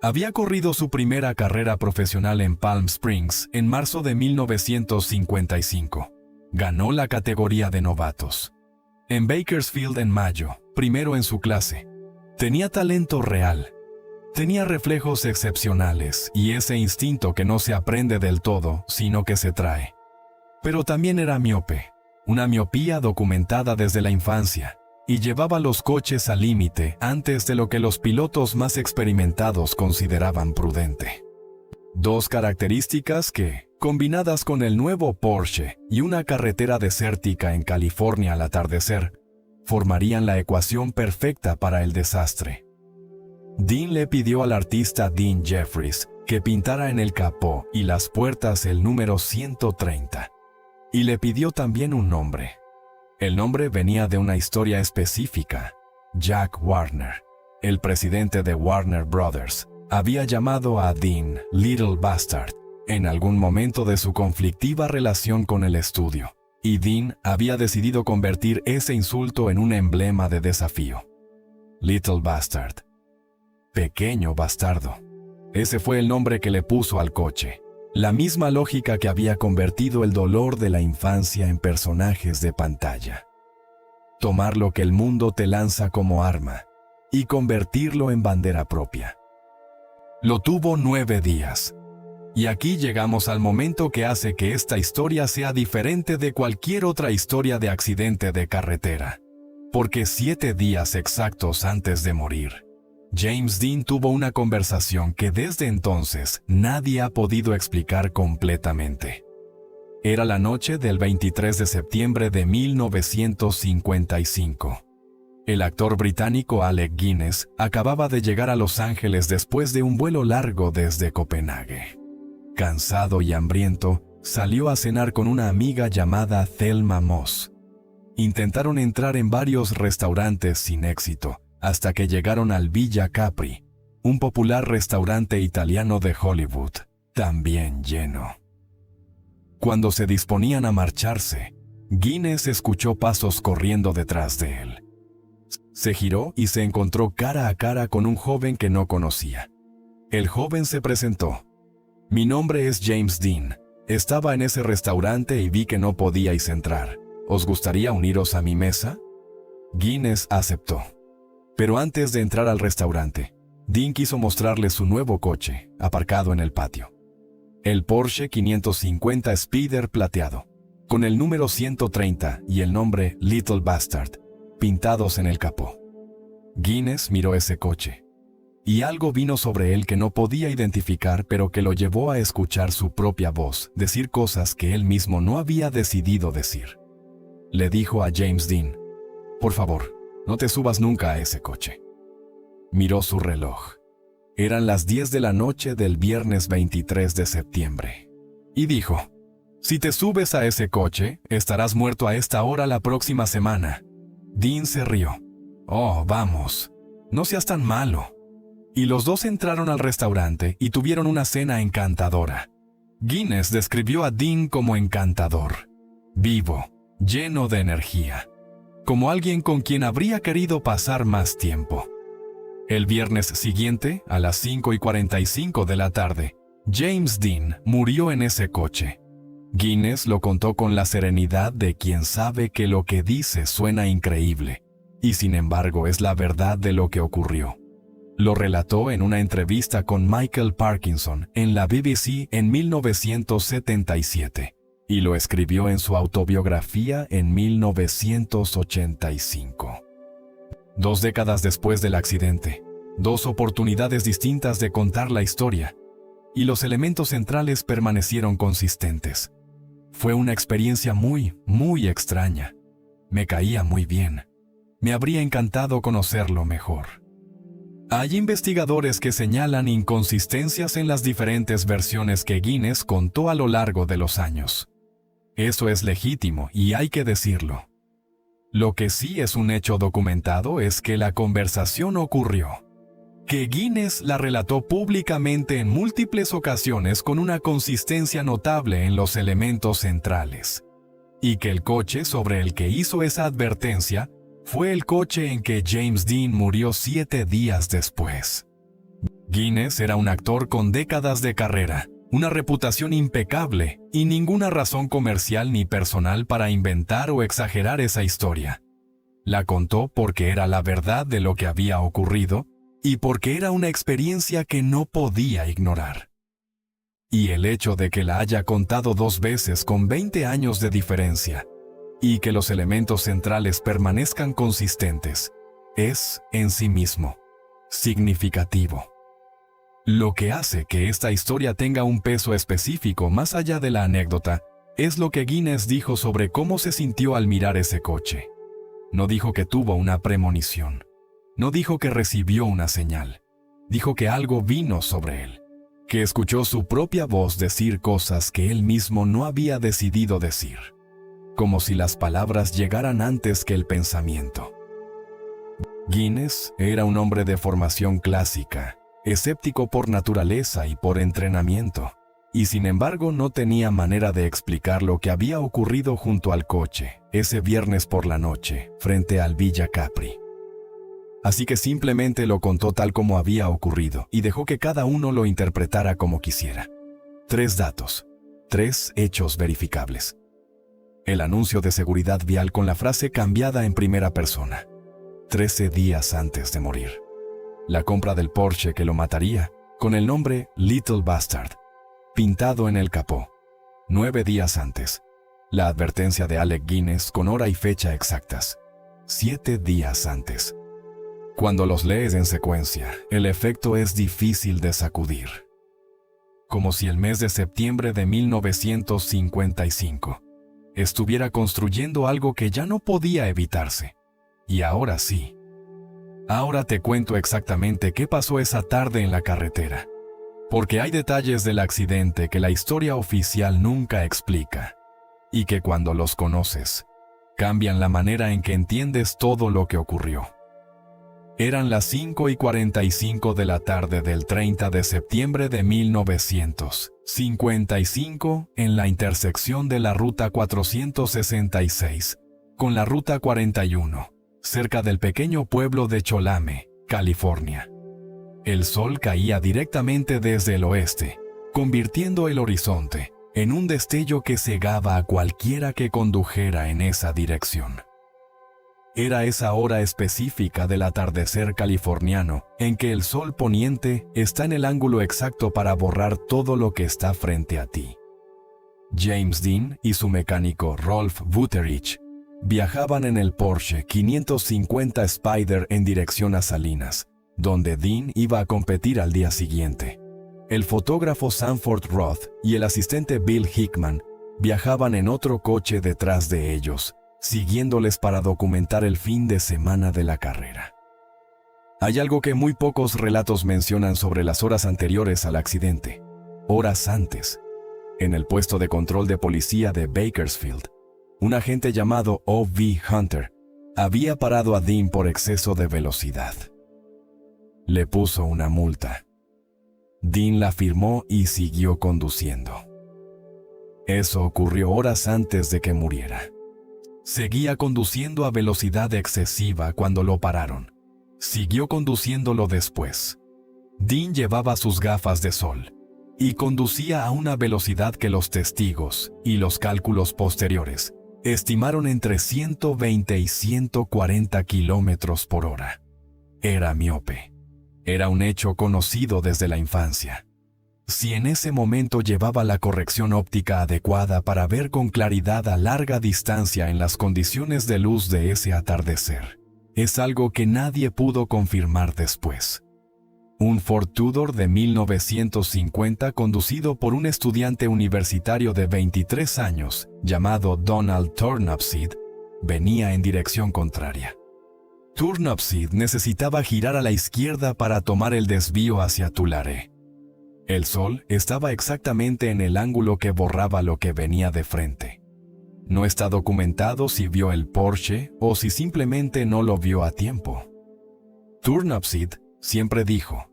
Había corrido su primera carrera profesional en Palm Springs en marzo de 1955. Ganó la categoría de novatos. En Bakersfield en mayo, primero en su clase. Tenía talento real. Tenía reflejos excepcionales y ese instinto que no se aprende del todo, sino que se trae. Pero también era miope. Una miopía documentada desde la infancia, y llevaba los coches al límite antes de lo que los pilotos más experimentados consideraban prudente. Dos características que, combinadas con el nuevo Porsche y una carretera desértica en California al atardecer, formarían la ecuación perfecta para el desastre. Dean le pidió al artista Dean Jeffries que pintara en el capó y las puertas el número 130. Y le pidió también un nombre. El nombre venía de una historia específica. Jack Warner, el presidente de Warner Brothers, había llamado a Dean Little Bastard en algún momento de su conflictiva relación con el estudio, y Dean había decidido convertir ese insulto en un emblema de desafío. Little Bastard. Pequeño bastardo. Ese fue el nombre que le puso al coche. La misma lógica que había convertido el dolor de la infancia en personajes de pantalla. Tomar lo que el mundo te lanza como arma y convertirlo en bandera propia. Lo tuvo 9 días. Y aquí llegamos al momento que hace que esta historia sea diferente de cualquier otra historia de accidente de carretera. Porque 7 días exactos antes de morir, James Dean tuvo una conversación que desde entonces nadie ha podido explicar completamente. Era la noche del 23 de septiembre de 1955. El actor británico Alec Guinness acababa de llegar a Los Ángeles después de un vuelo largo desde Copenhague. Cansado y hambriento, salió a cenar con una amiga llamada Thelma Moss. Intentaron entrar en varios restaurantes sin éxito, hasta que llegaron al Villa Capri, un popular restaurante italiano de Hollywood, también lleno. Cuando se disponían a marcharse, Guinness escuchó pasos corriendo detrás de él. Se giró y se encontró cara a cara con un joven que no conocía. El joven se presentó. «Mi nombre es James Dean. Estaba en ese restaurante y vi que no podíais entrar. ¿Os gustaría uniros a mi mesa?» Guinness aceptó. Pero antes de entrar al restaurante, Dean quiso mostrarle su nuevo coche, aparcado en el patio. El Porsche 550 Spyder plateado, con el número 130 y el nombre Little Bastard, pintados en el capó. Guinness miró ese coche. y algo vino sobre él que no podía identificar, pero que lo llevó a escuchar su propia voz, decir cosas que él mismo no había decidido decir. Le dijo a James Dean: «Por favor, no te subas nunca a ese coche». Miró su reloj. Eran las 10 de la noche del viernes 23 de septiembre. Y dijo: «Si te subes a ese coche, estarás muerto a esta hora la próxima semana». Dean se rió. «Oh, vamos, no seas tan malo». Y los dos entraron al restaurante y tuvieron una cena encantadora. Guinness describió a Dean como encantador, vivo, lleno de energía, como alguien con quien habría querido pasar más tiempo. El viernes siguiente, a las 5:45 de la tarde, James Dean murió en ese coche. Guinness lo contó con la serenidad de quien sabe que lo que dice suena increíble, y sin embargo es la verdad de lo que ocurrió. Lo relató en una entrevista con Michael Parkinson en la BBC en 1977, y lo escribió en su autobiografía en 1985. 2 décadas después del accidente, 2 oportunidades distintas de contar la historia, y los elementos centrales permanecieron consistentes. Fue una experiencia muy, muy extraña. Me caía muy bien. Me habría encantado conocerlo mejor. Hay investigadores que señalan inconsistencias en las diferentes versiones que Guinness contó a lo largo de los años. Eso es legítimo y hay que decirlo. Lo que sí es un hecho documentado es que la conversación ocurrió, que Guinness la relató públicamente en múltiples ocasiones con una consistencia notable en los elementos centrales, y que el coche sobre el que hizo esa advertencia fue el coche en que James Dean murió 7 días después. Guinness era un actor con décadas de carrera, una reputación impecable y ninguna razón comercial ni personal para inventar o exagerar esa historia. La contó porque era la verdad de lo que había ocurrido y porque era una experiencia que no podía ignorar. Y el hecho de que la haya contado 2 veces con 20 años de diferencia, y que los elementos centrales permanezcan consistentes, es, en sí mismo, significativo. Lo que hace que esta historia tenga un peso específico más allá de la anécdota es lo que Guinness dijo sobre cómo se sintió al mirar ese coche. No dijo que tuvo una premonición. No dijo que recibió una señal. Dijo que algo vino sobre él, que escuchó su propia voz decir cosas que él mismo no había decidido decir, como si las palabras llegaran antes que el pensamiento. Guinness era un hombre de formación clásica, escéptico por naturaleza y por entrenamiento, y sin embargo no tenía manera de explicar lo que había ocurrido junto al coche ese viernes por la noche, frente al Villa Capri. Así que simplemente lo contó tal como había ocurrido y dejó que cada uno lo interpretara como quisiera. 3 datos, 3 hechos verificables. El anuncio de seguridad vial con la frase cambiada en primera persona, 13 días antes de morir. La compra del Porsche que lo mataría, con el nombre Little Bastard, pintado en el capó, 9 días antes. La advertencia de Alec Guinness con hora y fecha exactas, 7 días antes. Cuando los lees en secuencia, el efecto es difícil de sacudir. Como si el mes de septiembre de 1955 estuviera construyendo algo que ya no podía evitarse. Y ahora sí. Ahora te cuento exactamente qué pasó esa tarde en la carretera, porque hay detalles del accidente que la historia oficial nunca explica, y que cuando los conoces, cambian la manera en que entiendes todo lo que ocurrió. Eran las 5:45 de la tarde del 30 de septiembre de 1955 en la intersección de la Ruta 466 con la Ruta 41, cerca del pequeño pueblo de Cholame, California. El sol caía directamente desde el oeste, convirtiendo el horizonte en un destello que cegaba a cualquiera que condujera en esa dirección. Era esa hora específica del atardecer californiano en que el sol poniente está en el ángulo exacto para borrar todo lo que está frente a ti. James Dean y su mecánico Rolf Wutterich viajaban en el Porsche 550 Spyder en dirección a Salinas, donde Dean iba a competir al día siguiente. El fotógrafo Sanford Roth y el asistente Bill Hickman viajaban en otro coche detrás de ellos, siguiéndoles para documentar el fin de semana de la carrera. Hay algo que muy pocos relatos mencionan sobre las horas anteriores al accidente. Horas antes, en el puesto de control de policía de Bakersfield, un agente llamado O.V. Hunter había parado a Dean por exceso de velocidad. Le puso una multa. Dean la firmó y siguió conduciendo. Eso ocurrió horas antes de que muriera. Seguía conduciendo a velocidad excesiva cuando lo pararon. Siguió conduciéndolo después. Dean llevaba sus gafas de sol y conducía a una velocidad que los testigos y los cálculos posteriores estimaron entre 120 y 140 kilómetros por hora. Era miope. Era un hecho conocido desde la infancia. Si en ese momento llevaba la corrección óptica adecuada para ver con claridad a larga distancia en las condiciones de luz de ese atardecer, es algo que nadie pudo confirmar después. Un Ford Tudor de 1950 conducido por un estudiante universitario de 23 años llamado Donald Turnipseed venía en dirección contraria. Turnipseed necesitaba girar a la izquierda para tomar el desvío hacia Tulare. El sol estaba exactamente en el ángulo que borraba lo que venía de frente. No está documentado si vio el Porsche o si simplemente no lo vio a tiempo. Turnipseed siempre dijo,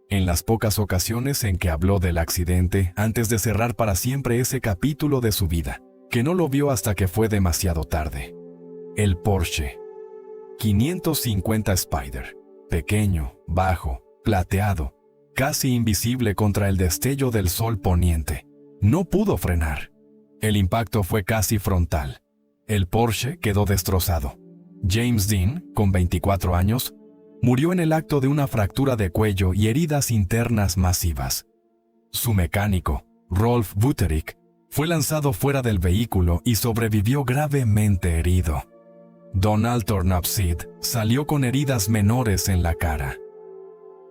en las pocas ocasiones en que habló del accidente antes de cerrar para siempre ese capítulo de su vida, que no lo vio hasta que fue demasiado tarde. El Porsche 550 Spider, pequeño, bajo, plateado, casi invisible contra el destello del sol poniente, no pudo frenar. El impacto fue casi frontal. El Porsche quedó destrozado. James Dean, con 24 años, murió en el acto de una fractura de cuello y heridas internas masivas. Su mecánico, Rolf Wutterich, fue lanzado fuera del vehículo y sobrevivió gravemente herido. Donald Turnipseed salió con heridas menores en la cara.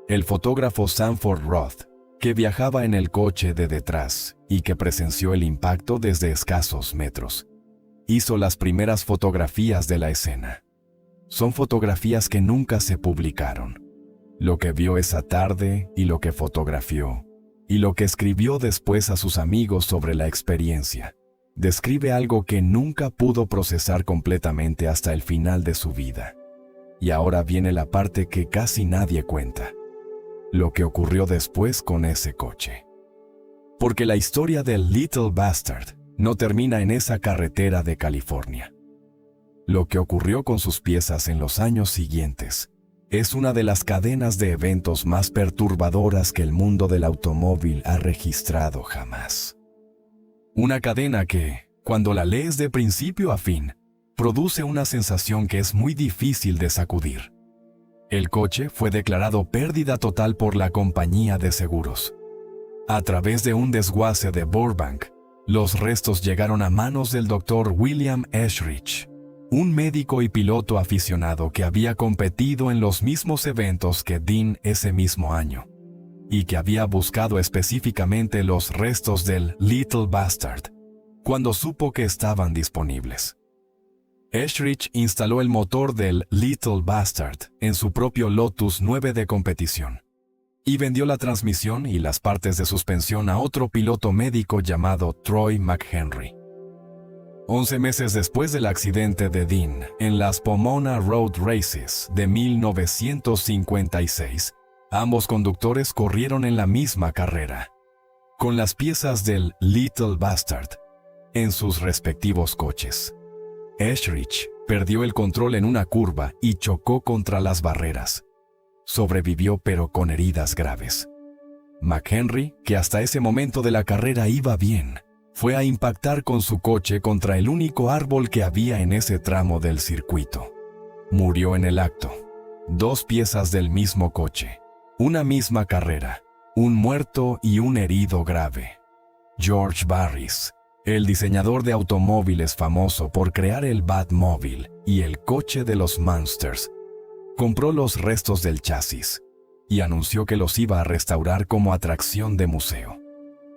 El fotógrafo Sanford Roth, que viajaba en el coche de detrás y que presenció el impacto desde escasos metros, hizo las primeras fotografías de la escena. Son fotografías que nunca se publicaron. Lo que vio esa tarde y lo que fotografió, y lo que escribió después a sus amigos sobre la experiencia, describe algo que nunca pudo procesar completamente hasta el final de su vida. Y ahora viene la parte que casi nadie cuenta. Lo que ocurrió después con ese coche. Porque la historia del Little Bastard no termina en esa carretera de California. Lo que ocurrió con sus piezas en los años siguientes es una de las cadenas de eventos más perturbadoras que el mundo del automóvil ha registrado jamás. Una cadena que, cuando la lees de principio a fin, produce una sensación que es muy difícil de sacudir. El coche fue declarado pérdida total por la compañía de seguros. A través de un desguace de Burbank, los restos llegaron a manos del Dr. William Eschrich, un médico y piloto aficionado que había competido en los mismos eventos que Dean ese mismo año, y que había buscado específicamente los restos del Little Bastard cuando supo que estaban disponibles. Eschrich instaló el motor del Little Bastard en su propio Lotus 9 de competición y vendió la transmisión y las partes de suspensión a otro piloto médico llamado Troy McHenry. 11 meses después del accidente de Dean en las Pomona Road Races de 1956, ambos conductores corrieron en la misma carrera, con las piezas del Little Bastard en sus respectivos coches. Eschrich perdió el control en una curva y chocó contra las barreras. Sobrevivió pero con heridas graves. McHenry, que hasta ese momento de la carrera iba bien, fue a impactar con su coche contra el único árbol que había en ese tramo del circuito. Murió en el acto. 2 piezas del mismo coche, una misma carrera, un muerto y un herido grave. George Barris, el diseñador de automóviles famoso por crear el Batmobile y el coche de los Munsters, compró los restos del chasis y anunció que los iba a restaurar como atracción de museo.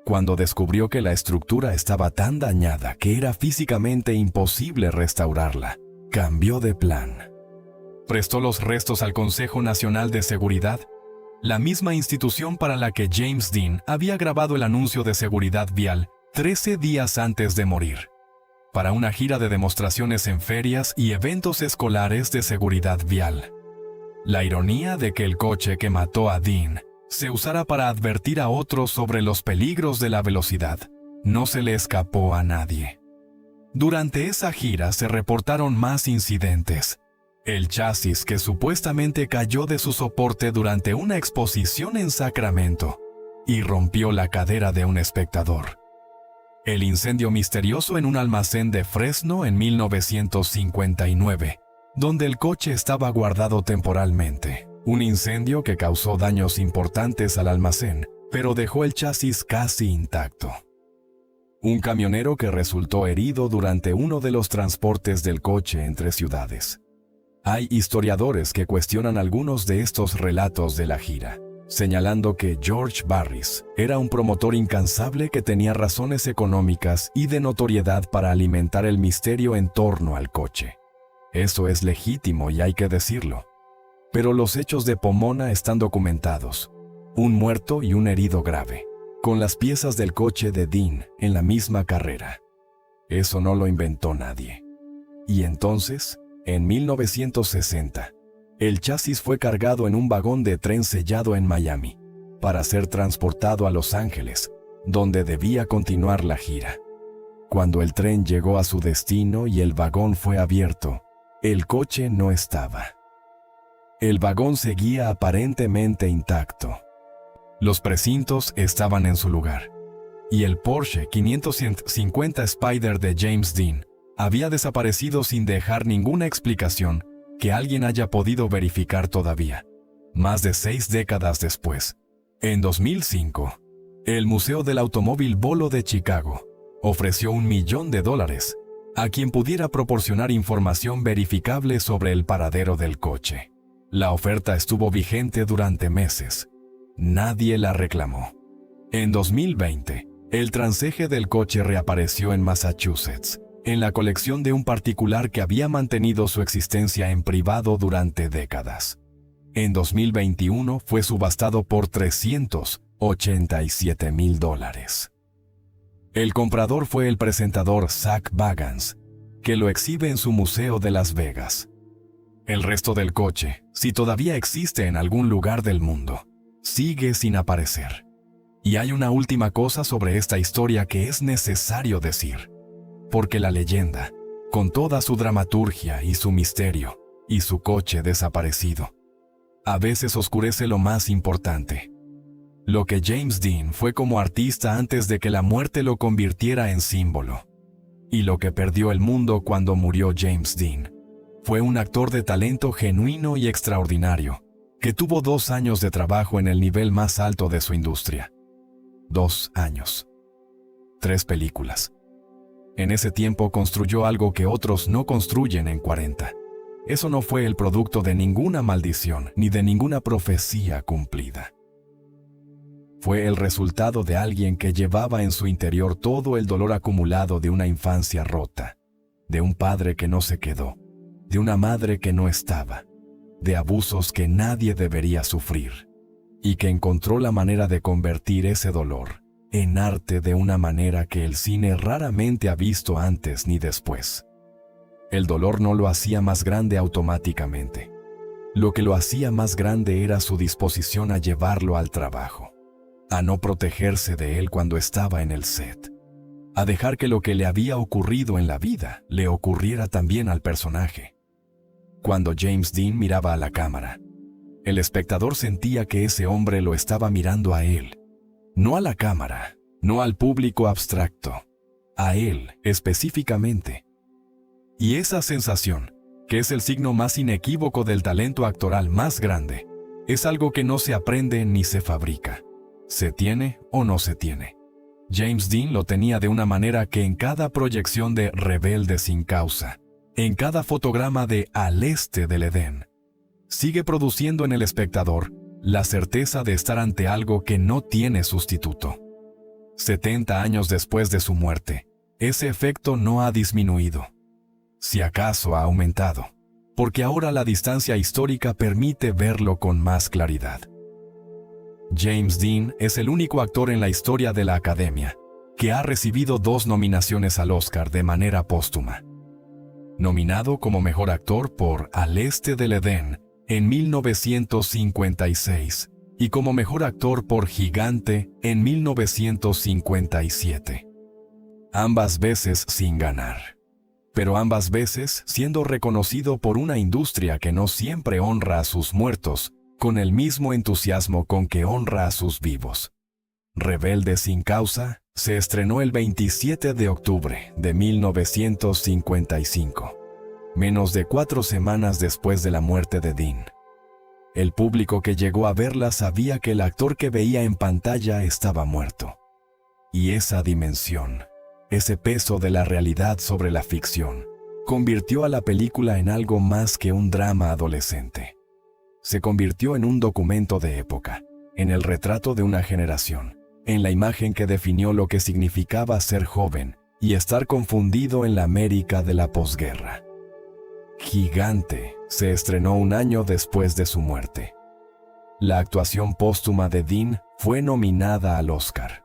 Cuando descubrió que la estructura estaba tan dañada que era físicamente imposible restaurarla, cambió de plan. Prestó los restos al Consejo Nacional de Seguridad, la misma institución para la que James Dean había grabado el anuncio de seguridad vial 13 días antes de morir, para una gira de demostraciones en ferias y eventos escolares de seguridad vial. La ironía de que el coche que mató a Dean se usara para advertir a otros sobre los peligros de la velocidad no se le escapó a nadie. Durante esa gira se reportaron más incidentes. El chasis que supuestamente cayó de su soporte durante una exposición en Sacramento y rompió la cadera de un espectador. El incendio misterioso en un almacén de Fresno en 1959, donde el coche estaba guardado temporalmente. Un incendio que causó daños importantes al almacén, pero dejó el chasis casi intacto. Un camionero que resultó herido durante uno de los transportes del coche entre ciudades. Hay historiadores que cuestionan algunos de estos relatos de la gira, señalando que George Barris era un promotor incansable que tenía razones económicas y de notoriedad para alimentar el misterio en torno al coche. Eso es legítimo y hay que decirlo. Pero los hechos de Pomona están documentados. Un muerto y un herido grave, con las piezas del coche de Dean en la misma carrera. Eso no lo inventó nadie. Y entonces, en 1960, el chasis fue cargado en un vagón de tren sellado en Miami, para ser transportado a Los Ángeles, donde debía continuar la gira. Cuando el tren llegó a su destino y el vagón fue abierto, el coche no estaba. El vagón seguía aparentemente intacto. Los precintos estaban en su lugar, y el Porsche 550 Spyder de James Dean había desaparecido sin dejar ninguna explicación que alguien haya podido verificar todavía, más de 6 décadas después. En 2005, el Museo del Automóvil Bolo de Chicago ofreció $1 millón a quien pudiera proporcionar información verificable sobre el paradero del coche. La oferta estuvo vigente durante meses. Nadie la reclamó. En 2020, el transeje del coche reapareció en Massachusetts, en la colección de un particular que había mantenido su existencia en privado durante décadas. En 2021 fue subastado por $387,000. El comprador fue el presentador Zach Bagans, que lo exhibe en su museo de Las Vegas. El resto del coche, si todavía existe en algún lugar del mundo, sigue sin aparecer. Y hay una última cosa sobre esta historia que es necesario decir, porque la leyenda, con toda su dramaturgia y su misterio, y su coche desaparecido, a veces oscurece lo más importante. Lo que James Dean fue como artista antes de que la muerte lo convirtiera en símbolo. Y lo que perdió el mundo cuando murió James Dean. Fue un actor de talento genuino y extraordinario, que tuvo 2 años de trabajo en el nivel más alto de su industria. 2 años. 3 películas. En ese tiempo construyó algo que otros no construyen en 40. Eso no fue el producto de ninguna maldición ni de ninguna profecía cumplida. Fue el resultado de alguien que llevaba en su interior todo el dolor acumulado de una infancia rota, de un padre que no se quedó, de una madre que no estaba, de abusos que nadie debería sufrir, y que encontró la manera de convertir ese dolor en arte de una manera que el cine raramente ha visto antes ni después. El dolor no lo hacía más grande automáticamente. Lo que lo hacía más grande era su disposición a llevarlo al trabajo, a no protegerse de él cuando estaba en el set, a dejar que lo que le había ocurrido en la vida le ocurriera también al personaje. Cuando James Dean miraba a la cámara, el espectador sentía que ese hombre lo estaba mirando a él, no a la cámara, no al público abstracto, a él específicamente. Y esa sensación, que es el signo más inequívoco del talento actoral más grande, es algo que no se aprende ni se fabrica. ¿Se tiene o no se tiene? James Dean lo tenía de una manera que en cada proyección de Rebelde sin causa, en cada fotograma de Al este del Edén, sigue produciendo en el espectador la certeza de estar ante algo que no tiene sustituto. 70 años después de su muerte, ese efecto no ha disminuido. Si acaso ha aumentado, porque ahora la distancia histórica permite verlo con más claridad. James Dean es el único actor en la historia de la Academia que ha recibido 2 nominaciones al Oscar de manera póstuma. Nominado como mejor actor por Al Este del Edén en 1956 y como mejor actor por Gigante en 1957. Ambas veces sin ganar, pero ambas veces siendo reconocido por una industria que no siempre honra a sus muertos con el mismo entusiasmo con que honra a sus vivos. Rebelde sin causa se estrenó el 27 de octubre de 1955, menos de 4 semanas después de la muerte de Dean. El público que llegó a verla sabía que el actor que veía en pantalla estaba muerto. Y esa dimensión, ese peso de la realidad sobre la ficción, convirtió a la película en algo más que un drama adolescente. Se convirtió en un documento de época, en el retrato de una generación, en la imagen que definió lo que significaba ser joven y estar confundido en la América de la posguerra. Gigante se estrenó un año después de su muerte. La actuación póstuma de Dean fue nominada al Oscar.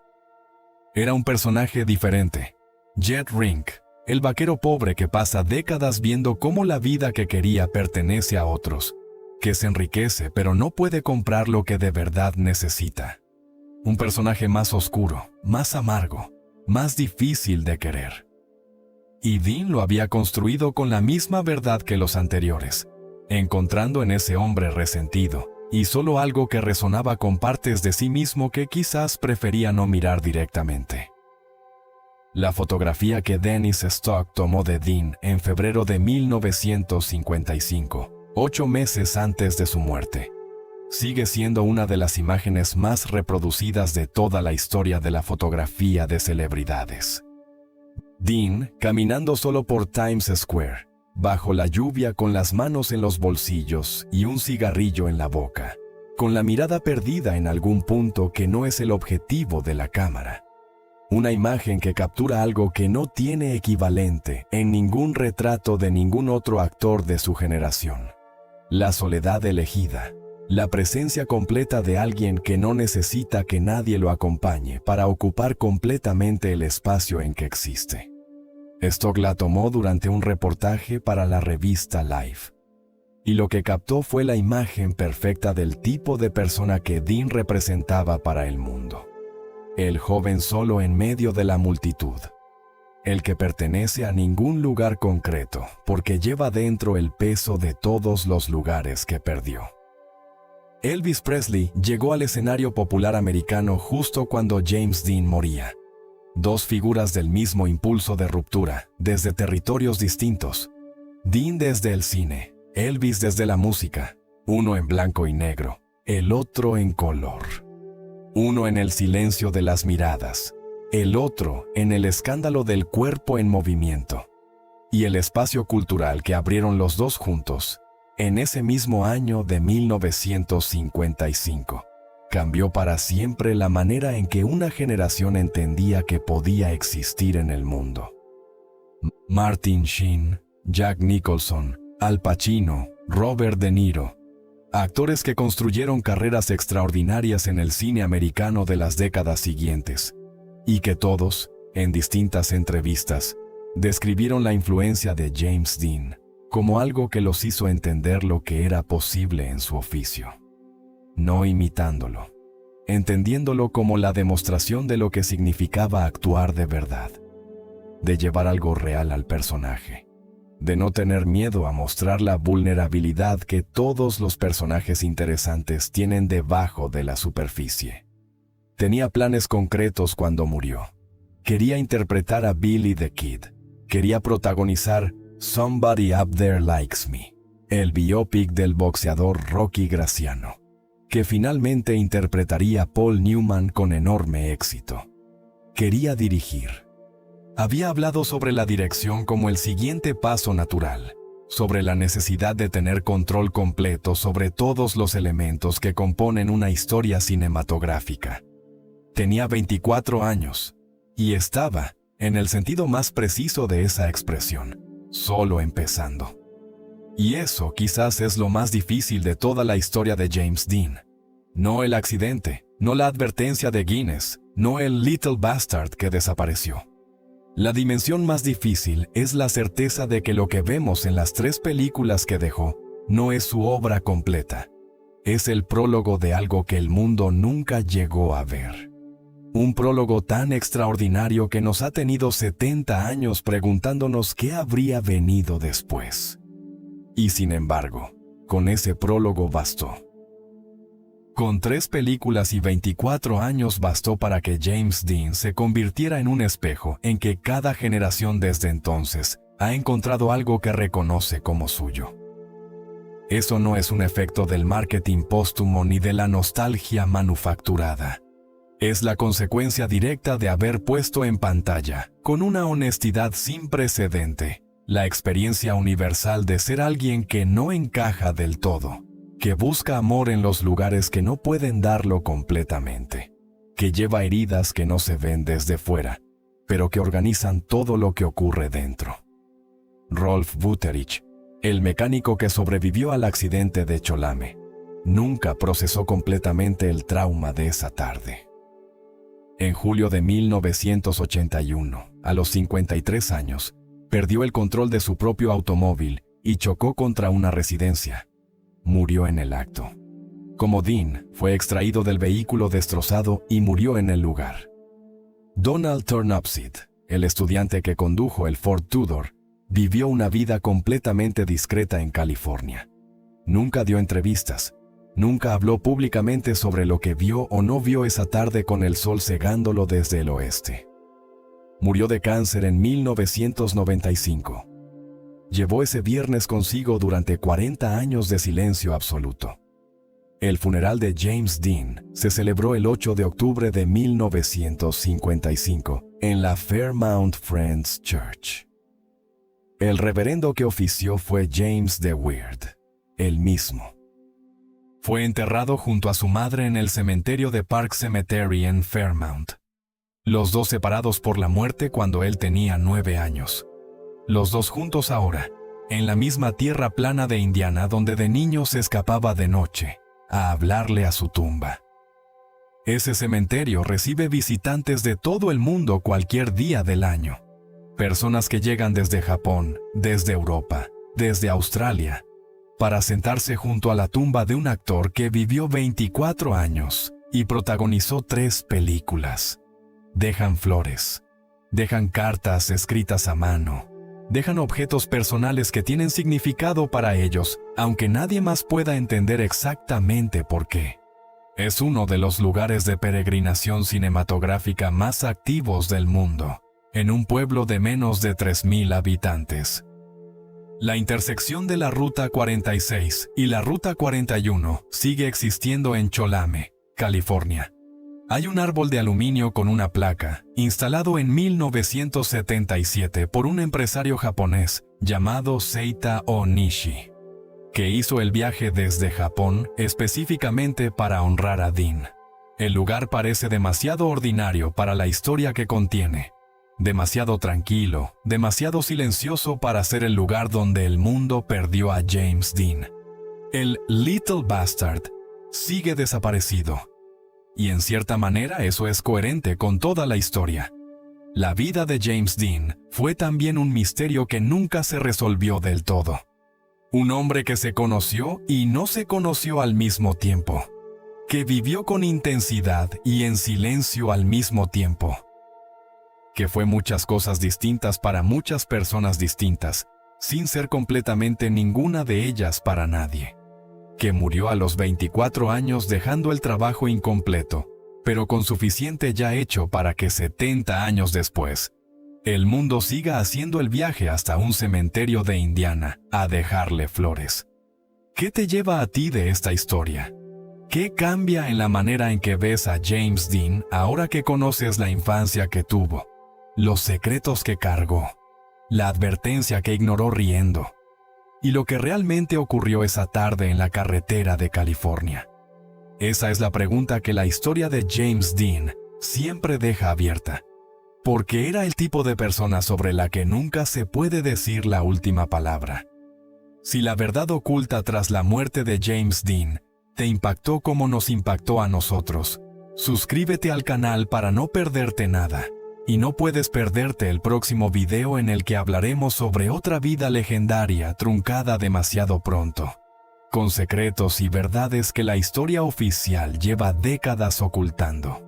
Era un personaje diferente. Jed Rink, el vaquero pobre que pasa décadas viendo cómo la vida que quería pertenece a otros, que se enriquece pero no puede comprar lo que de verdad necesita. Un personaje más oscuro, más amargo, más difícil de querer. Y Dean lo había construido con la misma verdad que los anteriores, encontrando en ese hombre resentido y solo algo que resonaba con partes de sí mismo que quizás prefería no mirar directamente. La fotografía que Dennis Stock tomó de Dean en febrero de 1955, 8 meses antes de su muerte, sigue siendo una de las imágenes más reproducidas de toda la historia de la fotografía de celebridades. Dean caminando solo por Times Square, bajo la lluvia con las manos en los bolsillos y un cigarrillo en la boca, con la mirada perdida en algún punto que no es el objetivo de la cámara. Una imagen que captura algo que no tiene equivalente en ningún retrato de ningún otro actor de su generación. La soledad elegida. La presencia completa de alguien que no necesita que nadie lo acompañe para ocupar completamente el espacio en que existe. Stock la tomó durante un reportaje para la revista Life. Y lo que captó fue la imagen perfecta del tipo de persona que Dean representaba para el mundo. El joven solo en medio de la multitud. El que pertenece a ningún lugar concreto porque lleva dentro el peso de todos los lugares que perdió. Elvis Presley llegó al escenario popular americano justo cuando James Dean moría. 2 figuras del mismo impulso de ruptura, desde territorios distintos. Dean desde el cine, Elvis desde la música, uno en blanco y negro, el otro en color. Uno en el silencio de las miradas, el otro en el escándalo del cuerpo en movimiento. Y el espacio cultural que abrieron los dos juntos, en ese mismo año de 1955, cambió para siempre la manera en que una generación entendía que podía existir en el mundo. Martin Sheen, Jack Nicholson, Al Pacino, Robert De Niro, actores que construyeron carreras extraordinarias en el cine americano de las décadas siguientes, y que todos, en distintas entrevistas, describieron la influencia de James Dean como algo que los hizo entender lo que era posible en su oficio. No imitándolo, entendiéndolo como la demostración de lo que significaba actuar de verdad, de llevar algo real al personaje, de no tener miedo a mostrar la vulnerabilidad que todos los personajes interesantes tienen debajo de la superficie. Tenía planes concretos cuando murió. Quería interpretar a Billy the Kid. Quería protagonizar Somebody Up There Likes Me, el biopic del boxeador Rocky Graziano, que finalmente interpretaría Paul Newman con enorme éxito. Quería dirigir. Había hablado sobre la dirección como el siguiente paso natural, sobre la necesidad de tener control completo sobre todos los elementos que componen una historia cinematográfica. Tenía 24 años, y estaba, en el sentido más preciso de esa expresión, solo empezando. Y eso quizás es lo más difícil de toda la historia de James Dean. No el accidente, no la advertencia de Guinness, no el Little Bastard que desapareció. La dimensión más difícil es la certeza de que lo que vemos en las 3 películas que dejó no es su obra completa. Es el prólogo de algo que el mundo nunca llegó a ver. Un prólogo tan extraordinario que nos ha tenido 70 años preguntándonos qué habría venido después. Y sin embargo, con ese prólogo bastó. Con 3 películas y 24 años bastó para que James Dean se convirtiera en un espejo en que cada generación desde entonces ha encontrado algo que reconoce como suyo. Eso no es un efecto del marketing póstumo ni de la nostalgia manufacturada. Es la consecuencia directa de haber puesto en pantalla, con una honestidad sin precedente, la experiencia universal de ser alguien que no encaja del todo, que busca amor en los lugares que no pueden darlo completamente, que lleva heridas que no se ven desde fuera, pero que organizan todo lo que ocurre dentro. Rolf Wutterich, el mecánico que sobrevivió al accidente de Cholame, nunca procesó completamente el trauma de esa tarde. En julio de 1981, a los 53 años, perdió el control de su propio automóvil y chocó contra una residencia. Murió en el acto. Como Dean, fue extraído del vehículo destrozado y murió en el lugar. Donald Turnipseed, el estudiante que condujo el Ford Tudor, vivió una vida completamente discreta en California. Nunca dio entrevistas. Nunca habló públicamente sobre lo que vio o no vio esa tarde con el sol cegándolo desde el oeste. Murió de cáncer en 1995. Llevó ese viernes consigo durante 40 años de silencio absoluto. El funeral de James Dean se celebró el 8 de octubre de 1955 en la Fairmount Friends Church. El reverendo que ofició fue James DeWeerd, el mismo. Fue enterrado junto a su madre en el cementerio de Park Cemetery en Fairmount. Los dos separados por la muerte cuando él tenía 9 años. Los dos juntos ahora, en la misma tierra plana de Indiana donde de niño se escapaba de noche, a hablarle a su tumba. Ese cementerio recibe visitantes de todo el mundo cualquier día del año. Personas que llegan desde Japón, desde Europa, desde Australia, para sentarse junto a la tumba de un actor que vivió 24 años y protagonizó 3 películas. Dejan flores, dejan cartas escritas a mano, dejan objetos personales que tienen significado para ellos, aunque nadie más pueda entender exactamente por qué. Es uno de los lugares de peregrinación cinematográfica más activos del mundo, en un pueblo de menos de 3,000 habitantes. La intersección de la Ruta 46 y la Ruta 41 sigue existiendo en Cholame, California. Hay un árbol de aluminio con una placa, instalado en 1977 por un empresario japonés llamado Seita Onishi, que hizo el viaje desde Japón específicamente para honrar a Dean. El lugar parece demasiado ordinario para la historia que contiene. Demasiado tranquilo, demasiado silencioso para ser el lugar donde el mundo perdió a James Dean. El Little Bastard sigue desaparecido. Y en cierta manera eso es coherente con toda la historia. La vida de James Dean fue también un misterio que nunca se resolvió del todo. Un hombre que se conoció y no se conoció al mismo tiempo. Que vivió con intensidad y en silencio al mismo tiempo. Que fue muchas cosas distintas para muchas personas distintas, sin ser completamente ninguna de ellas para nadie. Que murió a los 24 años dejando el trabajo incompleto, pero con suficiente ya hecho para que 70 años después, el mundo siga haciendo el viaje hasta un cementerio de Indiana a dejarle flores. ¿Qué te lleva a ti de esta historia? ¿Qué cambia en la manera en que ves a James Dean ahora que conoces la infancia que tuvo? Los secretos que cargó, la advertencia que ignoró riendo, y lo que realmente ocurrió esa tarde en la carretera de California? Esa es la pregunta que la historia de James Dean siempre deja abierta, porque era el tipo de persona sobre la que nunca se puede decir la última palabra. Si la verdad oculta tras la muerte de James Dean te impactó como nos impactó a nosotros, suscríbete al canal para no perderte nada. Y no puedes perderte el próximo video en el que hablaremos sobre otra vida legendaria truncada demasiado pronto, con secretos y verdades que la historia oficial lleva décadas ocultando.